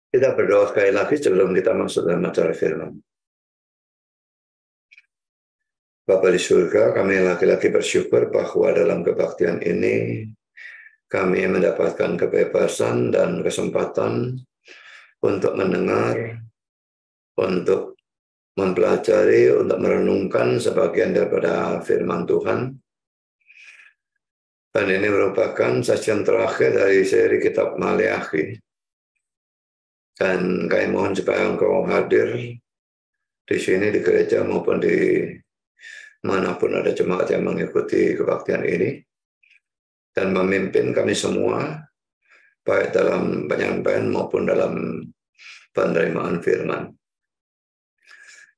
Kita berdoa sekali lagi sebelum kita masuk dalam acara firman. Bapa di surga, kami lagi-lagi bersyukur bahwa dalam kebaktian ini kami mendapatkan kebebasan dan kesempatan untuk mendengar, untuk mempelajari, untuk merenungkan sebagian daripada firman Tuhan. Dan ini merupakan sesi terakhir dari seri kitab Maleakhi. Dan kami mohon supaya Engkau hadir di sini di gereja maupun di manapun ada jemaat yang mengikuti kebaktian ini, dan memimpin kami semua, baik dalam penyampaian maupun dalam penerimaan firman.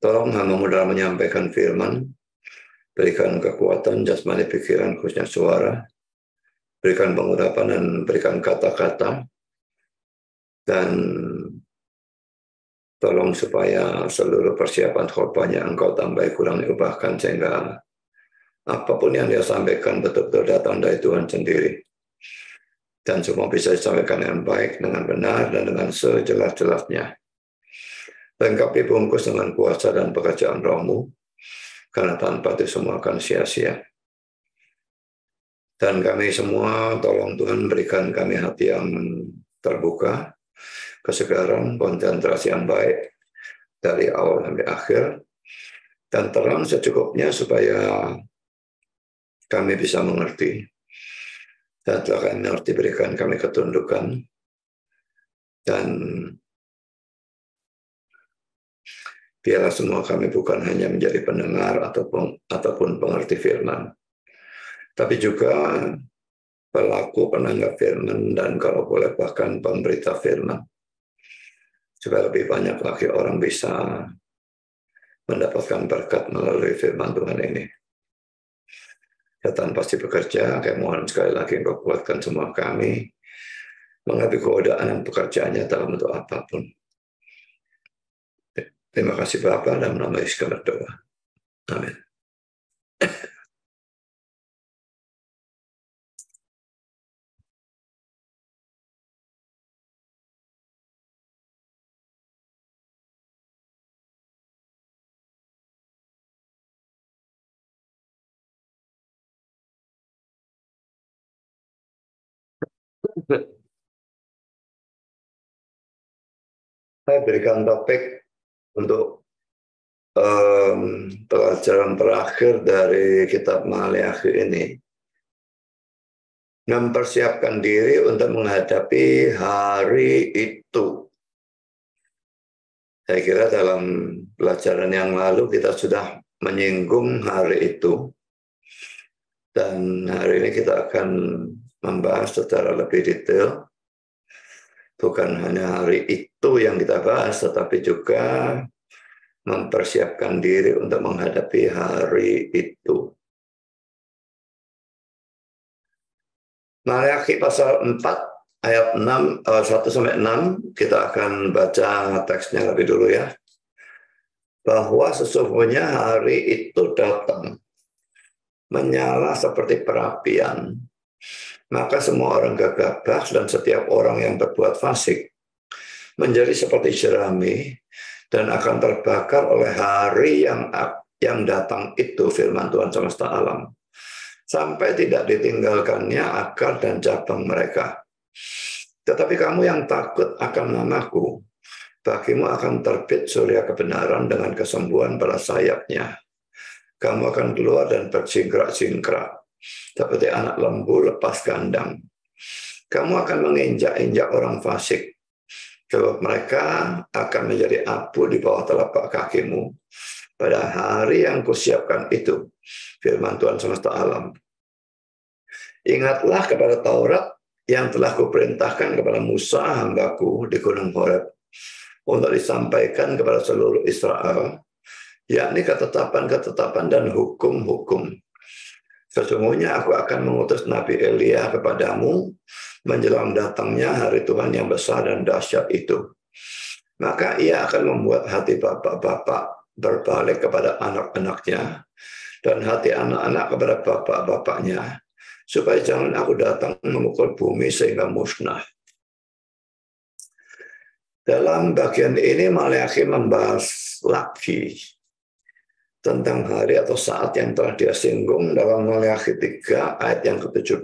Tolong hamba-Mu dalam menyampaikan firman, berikan kekuatan jasmani pikiran khususnya suara, berikan pengurapan dan berikan kata-kata, dan tolong supaya seluruh persiapan khotbahnya Engkau tambahi kurangi ubahkan sehingga apapun yang dia sampaikan betul-betul datang dari Tuhan sendiri. Dan semua bisa disampaikan dengan baik, dengan benar, dan dengan sejelas-jelasnya. Lengkapi bungkus dengan kuasa dan pekerjaan Roh-Mu, karena tanpa itu semua akan sia-sia. Dan kami semua, tolong Tuhan berikan kami hati yang terbuka, kesegaran, konsentrasi yang baik, dari awal sampai akhir, dan terang secukupnya supaya kami bisa mengerti. Dan setelah kami mengerti, berikan kami ketundukan, dan biarlah semua kami bukan hanya menjadi pendengar ataupun pengerti firman, tapi juga pelaku penanggap firman, dan kalau boleh bahkan pemberita firman, supaya lebih banyak lagi orang bisa mendapatkan berkat melalui firman Tuhan ini. Setan pasti bekerja, kami mohon sekali lagi Engkau kuatkan semua kami, menghadapi godaan dan pekerjaannya dalam bentuk apapun. Terima kasih Bapa, dalam nama Yesus kami berdoa. Amin. Saya berikan topik untuk pelajaran terakhir dari kitab Maleakhi ini, mempersiapkan diri untuk menghadapi hari itu. Saya kira dalam pelajaran yang lalu kita sudah menyinggung hari itu, dan hari ini kita akan membahas secara lebih detail. Bukan hanya hari itu yang kita bahas, tetapi juga mempersiapkan diri untuk menghadapi hari itu. Maleakhi pasal 4 ayat 6, 1-6, kita akan baca teksnya lebih dulu ya. Bahwa sesungguhnya hari itu datang, menyala seperti perapian. Maka semua orang gegabah dan setiap orang yang berbuat fasik menjadi seperti jerami dan akan terbakar oleh hari yang datang itu, firman Tuhan semesta alam, sampai tidak ditinggalkannya akar dan cabang mereka. Tetapi kamu yang takut akan namaku, bagimu akan terbit surya kebenaran dengan kesembuhan pada sayapnya. Kamu akan keluar dan berjingkrak-jingkrak seperti anak lembu lepas kandang. Kamu akan menginjak-injak orang fasik, sebab mereka akan menjadi abu di bawah telapak kakimu pada hari yang kusiapkan itu, firman Tuhan semesta alam. Ingatlah kepada Taurat yang telah kuperintahkan kepada Musa hambaku di Gunung Horeb untuk disampaikan kepada seluruh Israel, yakni ketetapan-ketetapan dan hukum-hukum. Sesungguhnya aku akan mengutus Nabi Elia kepadamu menjelang datangnya hari Tuhan yang besar dan dahsyat itu. Maka ia akan membuat hati bapak-bapak berbalik kepada anak-anaknya, dan hati anak-anak kepada bapak-bapaknya, supaya jangan aku datang memukul bumi sehingga musnah. Dalam bagian ini Maleakhi membahas lagi tentang hari atau saat yang telah dia singgung dalam Maleakhi 3 ayat yang ke-17.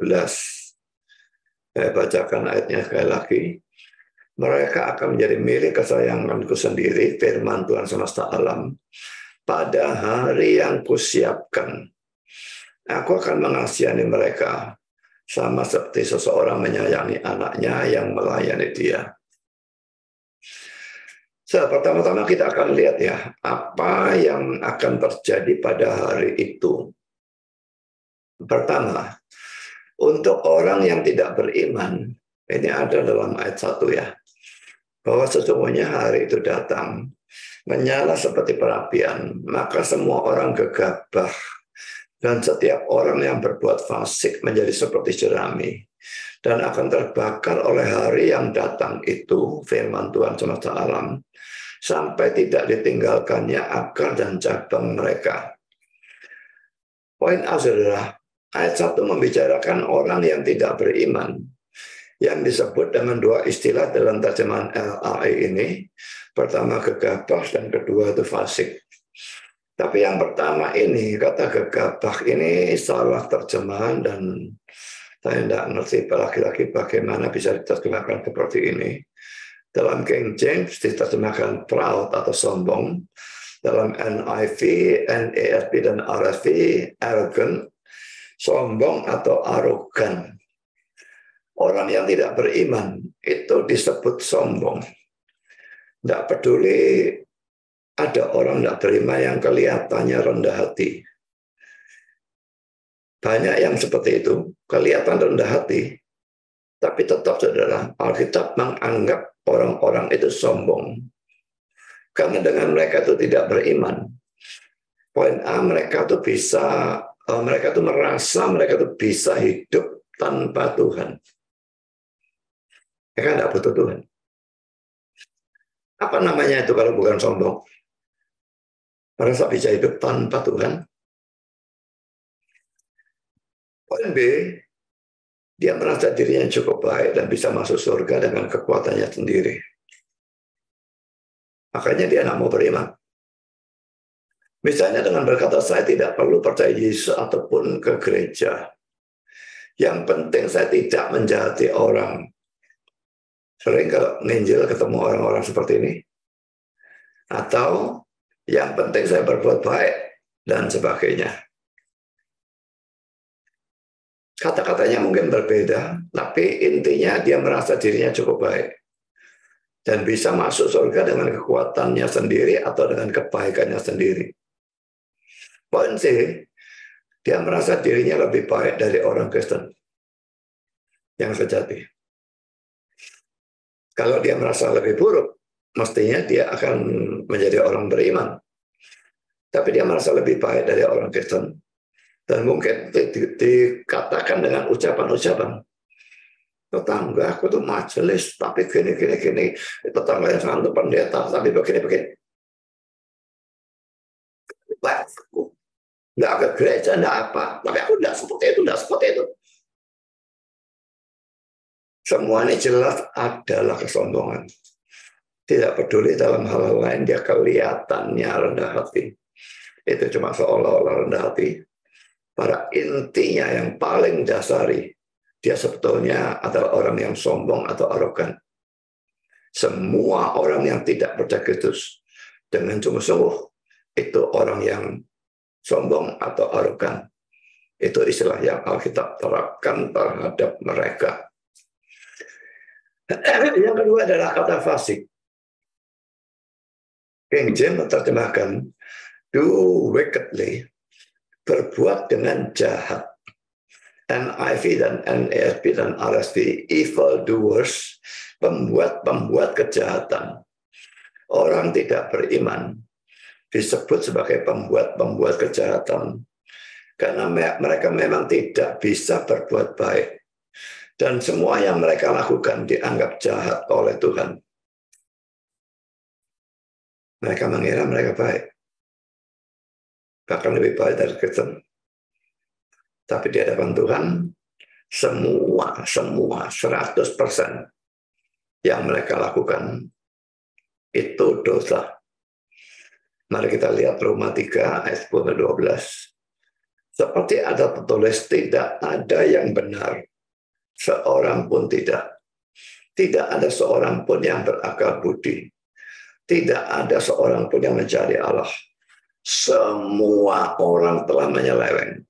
Saya bacakan ayatnya sekali lagi. Mereka akan menjadi milik kesayanganku sendiri, firman Tuhan semesta alam, pada hari yang kusiapkan. Aku akan mengasihani mereka, sama seperti seseorang menyayangi anaknya yang melayani dia. Pertama-tama kita akan lihat ya, apa yang akan terjadi pada hari itu. Pertama, untuk orang yang tidak beriman, ini ada dalam ayat 1 ya, bahwa sesungguhnya hari itu datang, menyala seperti perapian, maka semua orang gegabah, dan setiap orang yang berbuat fasik menjadi seperti jerami, dan akan terbakar oleh hari yang datang itu, firman Tuhan semesta alam, sampai tidak ditinggalkannya akar dan cabang mereka. Poin A, saudara, ayat 1 membicarakan orang yang tidak beriman, yang disebut dengan dua istilah dalam terjemahan LAI ini. Pertama gegabah dan kedua itu fasik. Tapi yang pertama ini, kata gegabah ini salah terjemahan dan saya tidak ngerti lagi-lagi bagaimana bisa diterjemahkan seperti ini. Dalam King James diterjemahkan proud atau sombong. Dalam NIV, NASB, dan RSV, arrogant, sombong atau arogan. Orang yang tidak beriman itu disebut sombong. Tidak peduli ada orang tidak beriman yang kelihatannya rendah hati. Banyak yang seperti itu, kelihatan rendah hati. Tapi tetap, saudara, Alkitab menganggap orang-orang itu sombong. Karena dengan mereka itu tidak beriman. Poin A, mereka itu merasa mereka itu bisa hidup tanpa Tuhan. Mereka tidak butuh Tuhan. Apa namanya itu kalau bukan sombong? Merasa bisa hidup tanpa Tuhan. Poin B, dia merasa dirinya cukup baik dan bisa masuk surga dengan kekuatannya sendiri. Makanya dia tidak mau beriman. Misalnya dengan berkata, saya tidak perlu percaya Yesus ataupun ke gereja. Yang penting saya tidak menjahati orang. Sering kalau nginjil ketemu orang-orang seperti ini. Atau yang penting saya berbuat baik dan sebagainya. Kata-katanya mungkin berbeda, tapi intinya dia merasa dirinya cukup baik. Dan bisa masuk surga dengan kekuatannya sendiri atau dengan kebaikannya sendiri. Poin C, dia merasa dirinya lebih baik dari orang Kristen yang sejati. Kalau dia merasa lebih buruk, mestinya dia akan menjadi orang beriman. Tapi dia merasa lebih baik dari orang Kristen. Dan mungkin dikatakan dengan ucapan-ucapan. Tetangga aku tuh majelis, tapi gini. Tetangga yang sangat pendeta, tapi begini. Aku nggak ke gereja, nggak apa. Tapi aku nggak seperti itu. Semua ini jelas adalah kesombongan. Tidak peduli dalam hal lain, dia kelihatannya rendah hati. Itu cuma seolah-olah rendah hati. Pada intinya yang paling dasari, dia sebetulnya adalah orang yang sombong atau arogan. Semua orang yang tidak percaya Kristus dengan sungguh-sungguh, itu orang yang sombong atau arogan. Itu istilah yang Alkitab terapkan terhadap mereka. Yang kedua adalah kata fasik. King James menerjemahkan do wickedly, berbuat dengan jahat. NIV dan NASB dan RSV, evil doers, pembuat kejahatan. Orang tidak beriman disebut sebagai pembuat kejahatan. Karena mereka memang tidak bisa berbuat baik. Dan semua yang mereka lakukan dianggap jahat oleh Tuhan. Mereka mengira mereka baik. Bahkan lebih baik dari Kristen. Tapi di hadapan Tuhan, semua 100% yang mereka lakukan itu dosa. Mari kita lihat Roma 3 ayat 10-12. Seperti ada tertulis, tidak ada yang benar, seorang pun tidak. Tidak ada seorang pun yang berakal budi. Tidak ada seorang pun yang mencari Allah. Semua orang telah menyeleweng.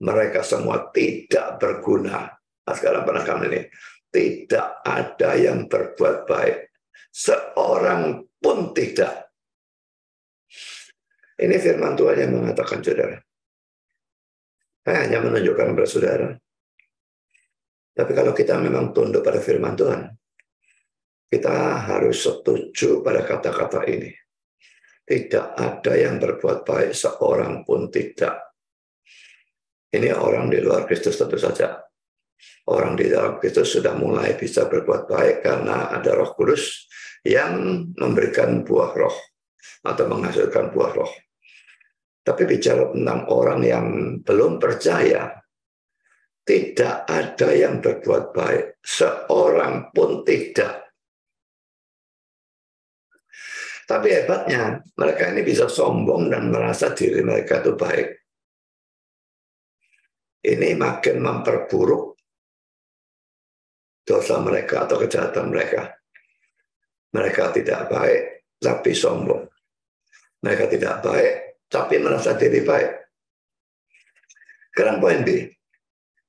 Mereka semua tidak berguna. Nah, sekarang penekam ini. Tidak ada yang berbuat baik. Seorang pun tidak. Ini firman Tuhan yang mengatakan, saudara. Saya hanya menunjukkan kepada saudara. Tapi kalau kita memang tunduk pada firman Tuhan, kita harus setuju pada kata-kata ini. Tidak ada yang berbuat baik, seorang pun tidak. Ini orang di luar Kristus tentu saja. Orang di dalam Kristus sudah mulai bisa berbuat baik karena ada Roh Kudus yang memberikan buah roh atau menghasilkan buah roh. Tapi bicara tentang orang yang belum percaya, tidak ada yang berbuat baik, seorang pun tidak. Tapi hebatnya, mereka ini bisa sombong dan merasa diri mereka itu baik. Ini makin memperburuk dosa mereka atau kejahatan mereka. Mereka tidak baik, tapi sombong. Mereka tidak baik, tapi merasa diri baik. Sekarang poin B.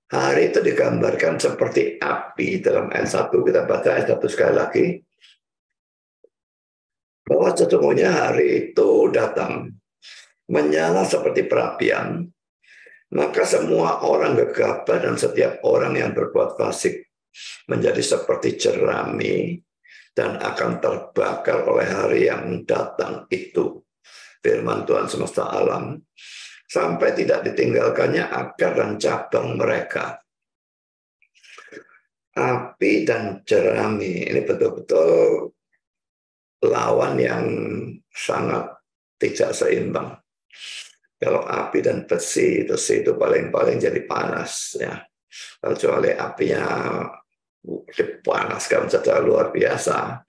Hari itu digambarkan seperti api dalam ayat 1. Kita baca ayat 1 sekali lagi. Bahwa sesungguhnya hari itu datang, menyala seperti perapian, maka semua orang gegabah dan setiap orang yang berbuat fasik menjadi seperti jerami dan akan terbakar oleh hari yang datang itu. Firman Tuhan semesta alam, sampai tidak ditinggalkannya akar dan cabang mereka. Api dan jerami ini betul-betul lawan yang sangat tidak seimbang. Kalau api dan besi itu paling-paling jadi panas, ya. Kecuali apinya dipanaskan secara luar biasa,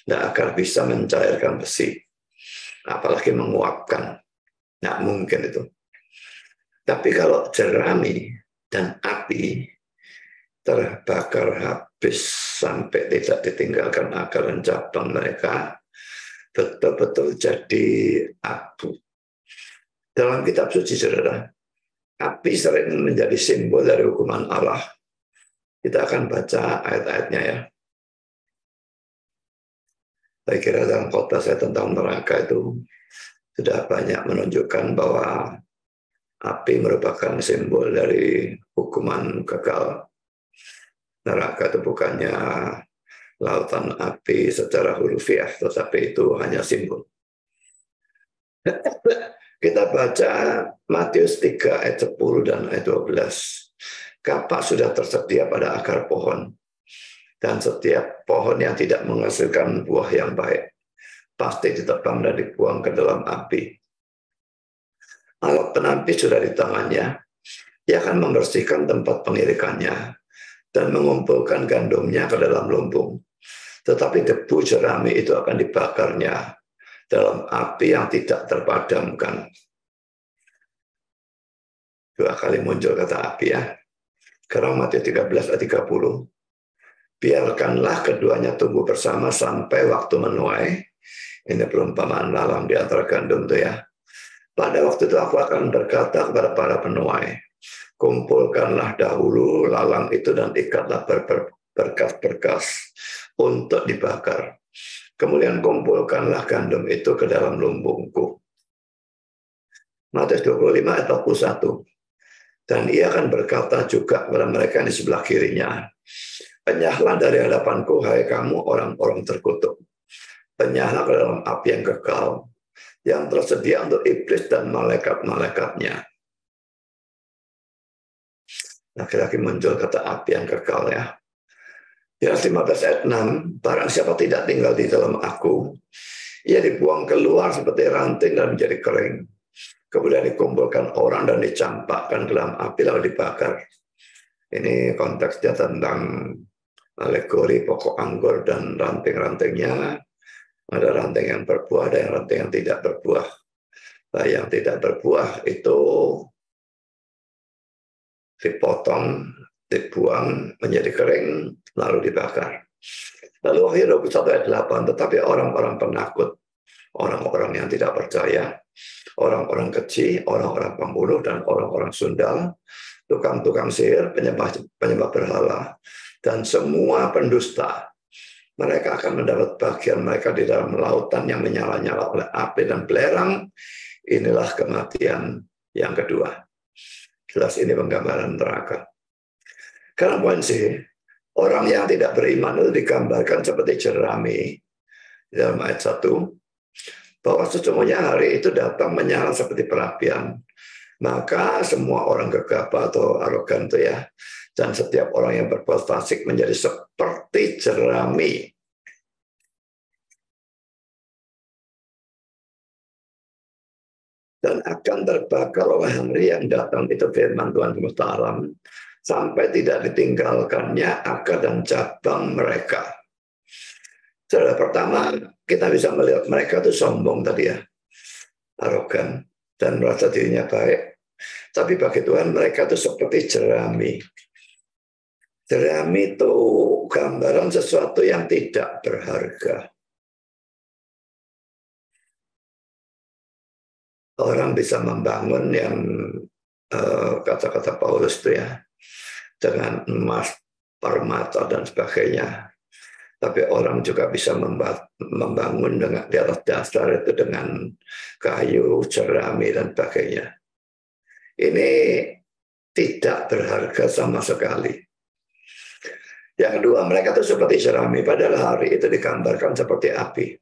tidak akan bisa mencairkan besi, apalagi menguapkan. Nggak mungkin itu. Tapi kalau jerami dan api terbakar habis sampai tidak ditinggalkan akar dan cabang mereka, betul-betul jadi abu. Dalam kitab suci, saudara, api sering menjadi simbol dari hukuman Allah. Kita akan baca ayat-ayatnya, ya. Saya kira dalam khotbah saya tentang neraka itu sudah banyak menunjukkan bahwa api merupakan simbol dari hukuman kekal. Neraka itu bukannya lautan api secara hurufiah, tetapi itu hanya simbol. Kita baca Matius 3 ayat 10 dan ayat 12. Kapak sudah tersedia pada akar pohon, dan setiap pohon yang tidak menghasilkan buah yang baik pasti ditebang dan dibuang ke dalam api. Alat penampis sudah di tangannya, ia akan membersihkan tempat pengirikannya dan mengumpulkan gandumnya ke dalam lumbung. Tetapi debu jerami itu akan dibakarnya dalam api yang tidak terpadamkan. 2 kali muncul kata api, ya. Sekarang Matius 13 ayat 30. Biarkanlah keduanya tumbuh bersama sampai waktu menuai. Ini perumpamaan lalang di antara gandum itu, ya. Pada waktu itu aku akan berkata kepada para penuai, kumpulkanlah dahulu lalang itu dan ikatlah berkas-berkas untuk dibakar. Kemudian kumpulkanlah gandum itu ke dalam lumbungku. Matius 25 ayat 41. Dan ia akan berkata juga kepada mereka di sebelah kirinya, penyahlah dari hadapanku, hai kamu orang-orang terkutuk. Penyahlah ke dalam api yang kekal, yang tersedia untuk iblis dan malaikat-malaikatnya. Lagi-lagi muncul kata api yang kekal, ya. Yohanes 15 ayat 6, barang siapa tidak tinggal di dalam aku, ia dibuang keluar seperti ranting dan menjadi kering. Kemudian dikumpulkan orang dan dicampakkan ke dalam api lalu dibakar. Ini konteksnya tentang alegori pokok anggur dan ranting-rantingnya. Ada ranting yang berbuah, ada ranting yang tidak berbuah. Nah, yang tidak berbuah itu dipotong, dibuang menjadi kering, lalu dibakar. Lalu Wahyu 21 ayat 8, tetapi orang-orang penakut, orang-orang yang tidak percaya, orang-orang keji, orang-orang pembunuh, dan orang-orang sundal, tukang-tukang sihir, penyembah berhala, dan semua pendusta, mereka akan mendapat bagian mereka di dalam lautan yang menyala-nyala oleh api dan belerang. Inilah kematian yang kedua. Jelas ini penggambaran neraka. Karena poin sih, orang yang tidak beriman itu digambarkan seperti jerami di dalam ayat 1, bahwa sesungguhnya hari itu datang menyala seperti perapian. Maka semua orang gegabah atau arogan itu ya, dan setiap orang yang berbuat fasik menjadi seperti jerami. Dan akan terbakar oleh hari yang datang, itu firman Tuhan semesta alam, sampai tidak ditinggalkannya akar dan cabang mereka. Saudara, pertama kita bisa melihat mereka itu sombong tadi ya, arogan, dan merasa dirinya baik. Tapi bagi Tuhan mereka itu seperti jerami. Jerami itu gambaran sesuatu yang tidak berharga. Orang bisa membangun yang kata-kata Paulus itu ya, dengan emas, permata dan sebagainya. Tapi orang juga bisa membangun dengan di atas dasar itu dengan kayu, jerami dan sebagainya. Ini tidak berharga sama sekali. Yang kedua, mereka itu seperti jerami, padahal hari itu digambarkan seperti api.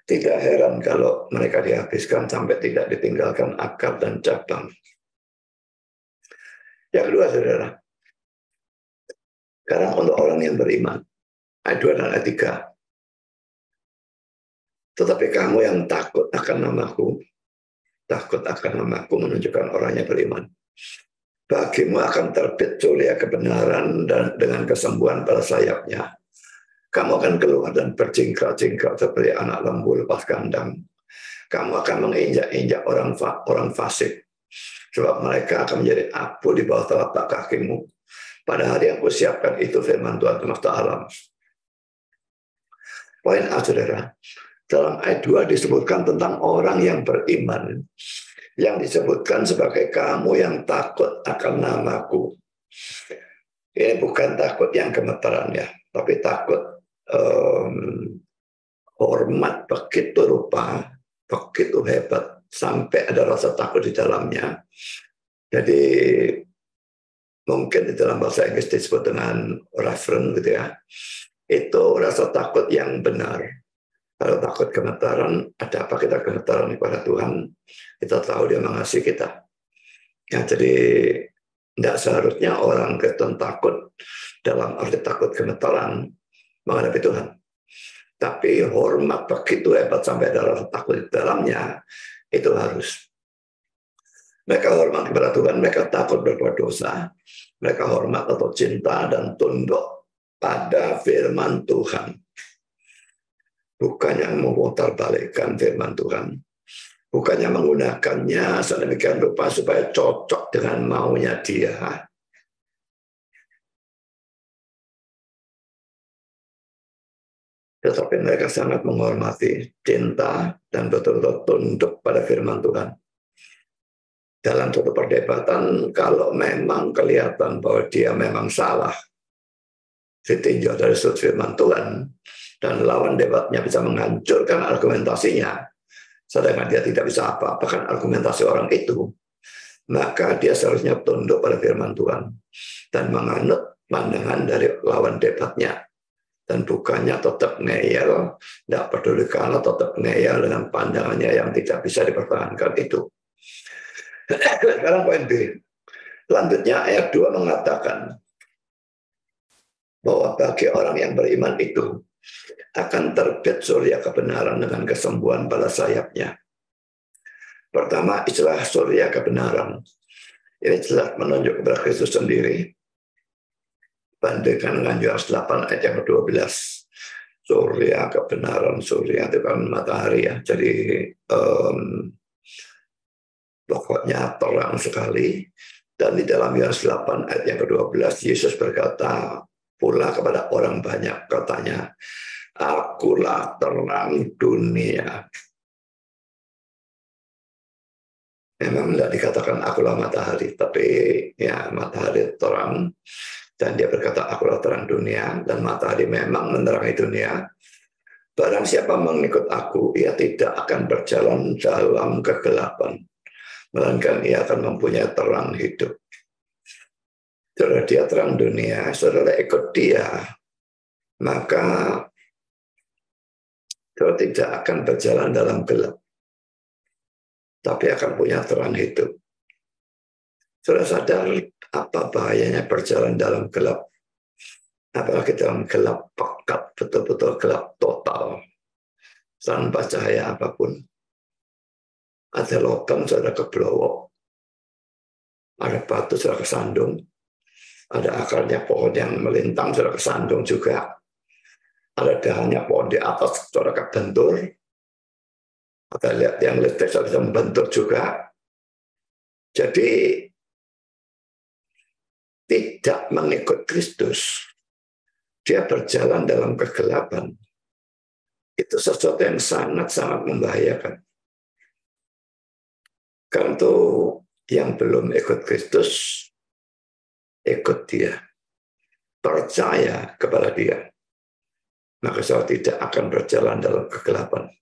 Tidak heran kalau mereka dihabiskan sampai tidak ditinggalkan akar dan cabang. Yang kedua, saudara, sekarang untuk orang yang beriman, ayat 2 dan ayat 3. Tetapi kamu yang takut akan namaku menunjukkan orangnya beriman. Bagimu akan terbit cahaya kebenaran dan dengan kesembuhan pada sayapnya. Kamu akan keluar dan berjingkrak-jingkrak seperti anak lembu lepas kandang. Kamu akan menginjak-injak orang fasik, sebab mereka akan menjadi abu di bawah telapak kakimu. Pada hari yang kusiapkan itu firman Tuhan semesta alam. Poin A, saudara. Dalam ayat 2 disebutkan tentang orang yang beriman, yang disebutkan sebagai kamu yang takut akan namaku. Ini bukan takut yang gemetaran ya, tapi takut hormat begitu rupa, begitu hebat, sampai ada rasa takut di dalamnya. Jadi mungkin di dalam bahasa Inggris disebut dengan reverent gitu ya. Itu rasa takut yang benar. Kalau takut gemetaran, ada apa kita gemetaran kepada Tuhan? Kita tahu Dia mengasihi kita. Ya, jadi tidak seharusnya orang Kristen takut dalam arti takut gemetaran menghadapi Tuhan. Tapi hormat begitu hebat sampai ada rasa takut di dalamnya, itu harus. Mereka hormat kepada Tuhan, mereka takut berbuat dosa, mereka hormat atau cinta dan tunduk pada firman Tuhan. Bukannya memutarbalikkan firman Tuhan, bukannya menggunakannya sedemikian rupa supaya cocok dengan maunya dia. Tetapi mereka sangat menghormati, cinta, dan betul-betul tunduk pada firman Tuhan. Dalam suatu perdebatan, kalau memang kelihatan bahwa dia memang salah, ditinjau dari sudut firman Tuhan, dan lawan debatnya bisa menghancurkan argumentasinya, sedangkan dia tidak bisa apa-apakan argumentasi orang itu, maka dia seharusnya tunduk pada firman Tuhan dan menganut pandangan dari lawan debatnya, dan bukannya tetap ngeyel, tidak peduli kalau tetap ngeyel dengan pandangannya yang tidak bisa dipertahankan itu. Sekarang poin B. Selanjutnya ayat 2 mengatakan bahwa bagi orang yang beriman itu akan terbit surya kebenaran dengan kesembuhan pada sayapnya. Pertama, istilah surya kebenaran. Ini jelas menunjuk kepada Kristus sendiri. Bandingkan dengan Yohanes 8 ayat yang ke-12. surya, kebenaran surya itu kan matahari ya. Jadi pokoknya terang sekali. Dan di dalam Yohanes 8 ayat yang ke-12, Yesus berkata pula kepada orang banyak, katanya, akulah terang dunia. Memang tidak dikatakan akulah matahari, tapi ya matahari terang. Dan dia berkata akulah terang dunia, dan matahari memang menerangi dunia. Barang siapa mengikut aku, ia tidak akan berjalan dalam kegelapan, melainkan ia akan mempunyai terang hidup. Saudara, dia terang dunia, saudara ikut dia, maka saudara tidak akan berjalan dalam gelap, tapi akan punya terang hidup. Saudara sadar apa bahayanya berjalan dalam gelap? Apalagi dalam gelap pekat, betul-betul gelap total, tanpa cahaya apapun. Ada logam, saudara keblowok. Ada batu, saudara kesandung. Ada akarnya pohon yang melintang, saudara kesandung juga. Ada dahannya pohon di atas, saudara kebentur. Ada lihat yang listrik, saudara bisa membentur juga. Jadi, tidak mengikut Kristus, dia berjalan dalam kegelapan. Itu sesuatu yang sangat-sangat membahayakan. Karena itu yang belum ikut Kristus, ikut dia. Percaya kepada dia. Maka saya tidak akan berjalan dalam kegelapan.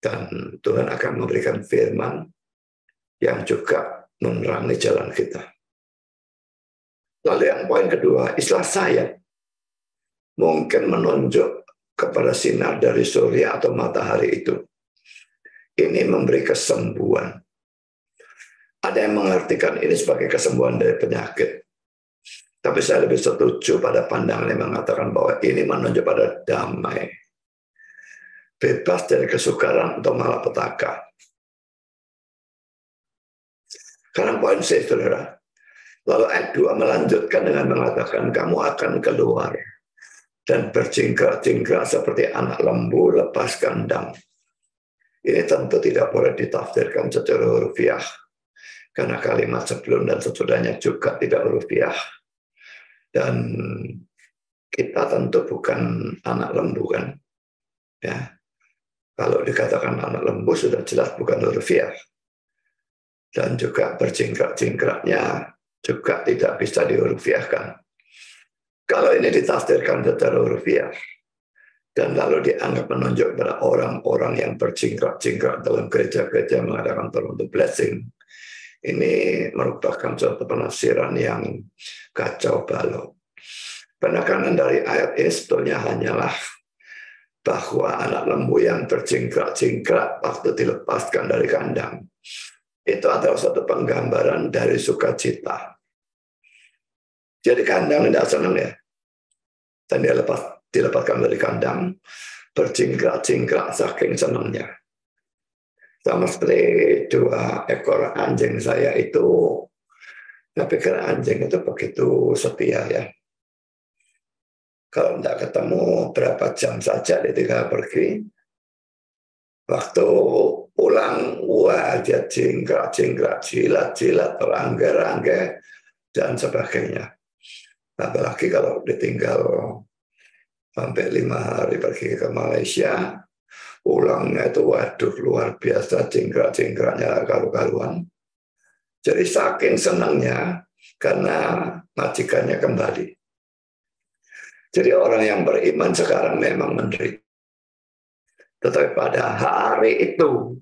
Dan Tuhan akan memberikan firman yang juga menerangi jalan kita. Lalu yang poin kedua, istilah saya mungkin menunjuk kepada sinar dari surya atau matahari itu. Ini memberi kesembuhan. Ada yang mengartikan ini sebagai kesembuhan dari penyakit. Tapi saya lebih setuju pada pandangan yang mengatakan bahwa ini menunjuk pada damai. Bebas dari kesukaran atau malapetaka. Karena poin C, saudara. Lalu ayat 2 melanjutkan dengan mengatakan kamu akan keluar dan berjingkrak-jingkrak seperti anak lembu lepas kandang. Ini tentu tidak boleh ditafsirkan secara hurufiah, karena kalimat sebelum dan sesudahnya juga tidak hurufiah. Dan kita tentu bukan anak lembu kan. Ya. Kalau dikatakan anak lembu sudah jelas bukan hurufiah. Dan juga berjingkrak-jingkraknya juga tidak bisa dihurufiahkan. Kalau ini ditafsirkan secara hurufiah, dan lalu dianggap menunjuk pada orang-orang yang berjingkrak-jingkrak dalam gereja-gereja mengadakan teruntuk blessing, ini merupakan suatu penafsiran yang kacau balau. Penekanan dari ayat ini sebetulnya hanyalah bahwa anak lembu yang berjingkrak-jingkrak waktu dilepaskan dari kandang, itu adalah suatu penggambaran dari sukacita. Jadi kandang tidak senang ya. Dan dia dilepaskan dari kandang, berjingkrak-jingkrak saking senangnya. Sama seperti 2 ekor anjing saya itu, saya pikir anjing itu begitu setia ya. Kalau tidak ketemu berapa jam saja dia tinggal pergi. Waktu pulang, wah dia jingkrak-jingkrak, jilat-jilat, terangga-rangga, dan sebagainya. Apalagi kalau ditinggal sampai 5 hari pergi ke Malaysia, pulangnya itu waduh luar biasa jingkrak-jingkraknya karu-karuan. Jadi saking senangnya karena majikannya kembali. Jadi orang yang beriman sekarang memang menderita. Tetapi pada hari itu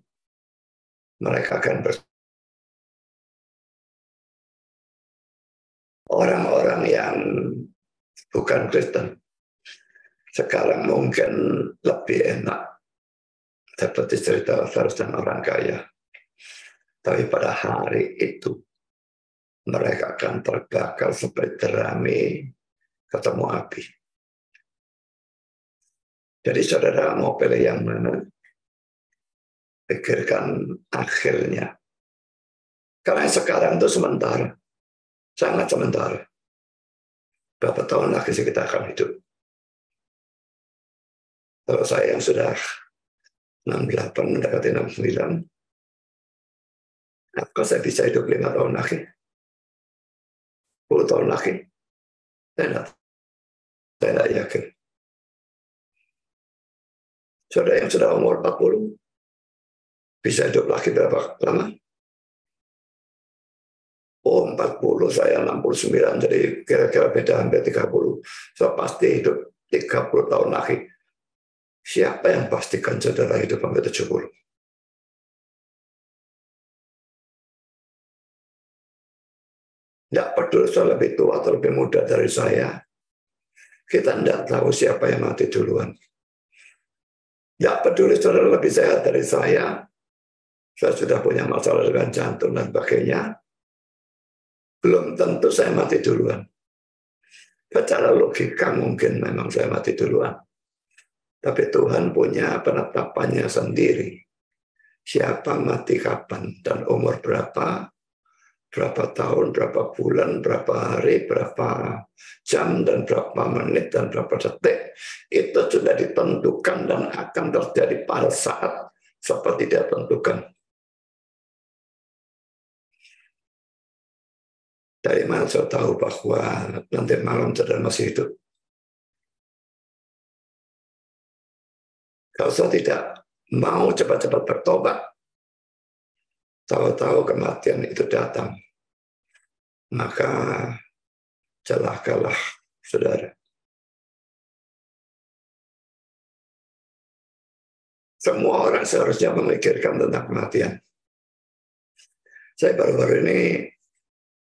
mereka akan orang-orang yang bukan Kristen sekarang mungkin lebih enak seperti cerita Lazarus dan orang kaya. Tapi pada hari itu mereka akan terbakar seperti jerami ketemu api. Jadi saudara mau pilih yang mana? Pikirkan akhirnya. Karena sekarang itu sementara. Sangat sementara. Berapa tahun lagi sih kita akan hidup? Kalau saya yang sudah 68 mendekati 69, apakah saya bisa hidup 5 tahun lagi, 10 tahun lagi? Saya tidak yakin. Saudara yang sudah umur 40 bisa hidup lagi berapa lama? Oh, 40, saya 69, jadi kira-kira beda hampir 30. So, pasti hidup 30 tahun lagi. Siapa yang pastikan saudara hidup sampai 70? Tidak peduli soal lebih tua atau lebih muda dari saya. Kita tidak tahu siapa yang mati duluan. Tidak peduli saudara lebih sehat dari saya sudah punya masalah dengan jantung dan sebagainya. Belum tentu saya mati duluan. Secara logika mungkin memang saya mati duluan. Tapi Tuhan punya penetapannya sendiri. Siapa mati kapan dan umur berapa tahun, berapa bulan, berapa hari, berapa jam, dan berapa menit, dan berapa detik. Itu sudah ditentukan dan akan terjadi pada saat seperti dia tentukan. Dari mana saya tahu bahwa nanti malam saudara masih hidup? Kalau saya tidak mau cepat-cepat bertobat, tahu-tahu kematian itu datang, maka celakalah saudara. Semua orang seharusnya memikirkan tentang kematian. Saya baru-baru ini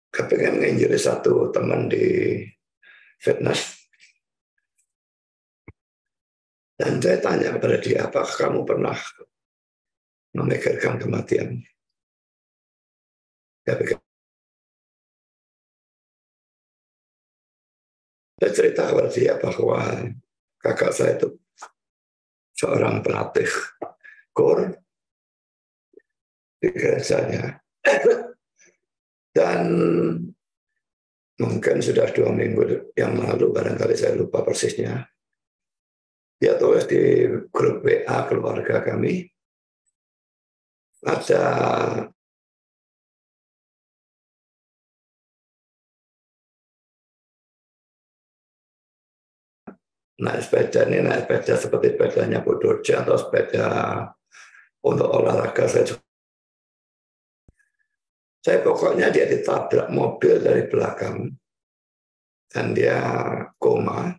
kepingin nginjili satu teman di fitness. Dan saya tanya kepada dia, apakah kamu pernah memikirkan kematian? Saya cerita kepada dia bahwa kakak saya itu seorang pelatih KOR di gerejanya. Dan mungkin sudah 2 minggu yang lalu, barangkali saya lupa persisnya, dia tulis di grup WA keluarga kami, ada naik sepeda seperti sepedanya Bu Dorja atau sepeda untuk olahraga. Saya pokoknya dia ditabrak mobil dari belakang dan dia koma.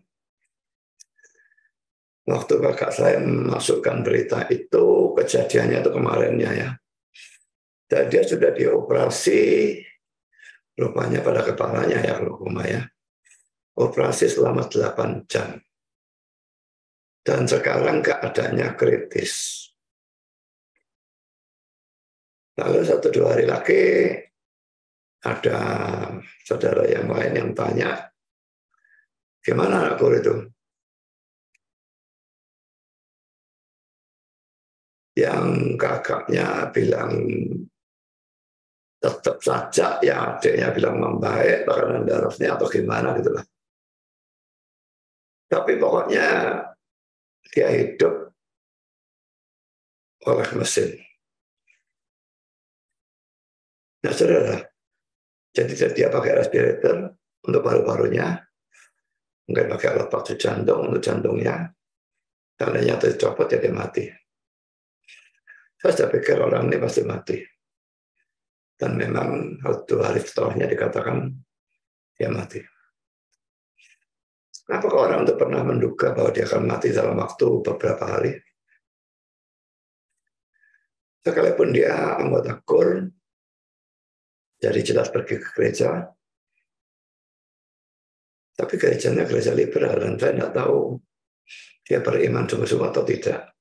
Waktu kakak saya memasukkan berita itu, kejadiannya itu kemarinnya ya. Dan dia sudah dioperasi, rupanya pada kepalanya ya kalau koma ya. Operasi selama 8 jam. Dan sekarang keadaannya kritis. Lalu 1-2 hari lagi ada saudara yang lain yang tanya, gimana anakku itu? Yang kakaknya bilang tetap saja, ya adiknya bilang membaik, tekanan darahnya atau gimana gitu lah. Tapi pokoknya dia hidup oleh mesin. Nah saudara, jadi dia pakai respirator untuk paru-parunya, mungkin pakai alat bantu jantung untuk jantungnya, tandanya tercopot jadi mati. Saya sudah pikir orang ini pasti mati. Dan memang 2 hari setelahnya dikatakan dia mati. Apakah orang itu pernah menduga bahwa dia akan mati dalam waktu beberapa hari? Sekalipun dia anggota KOR, jadi jelas pergi ke gereja, tapi gerejanya gereja liberal dan saya tidak tahu dia beriman sungguh-sungguh atau tidak.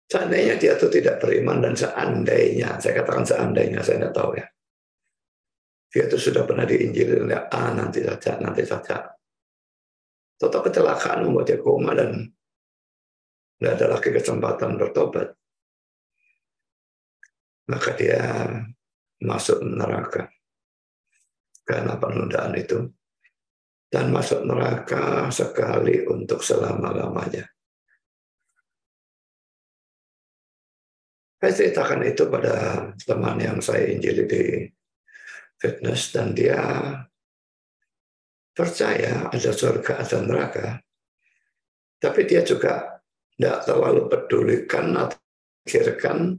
Seandainya dia itu tidak beriman dan seandainya, saya katakan seandainya, saya tidak tahu ya. Dia itu sudah pernah diinjili, nanti saja. Total kecelakaan membuat dia koma dan tidak ada lagi kesempatan bertobat. Maka dia masuk neraka karena penundaan itu. dan masuk neraka sekali untuk selama-lamanya. Saya ceritakan itu pada teman yang saya injili di fitness, dan dia percaya ada surga, ada neraka, tapi dia juga tidak terlalu pedulikan atau pikirkan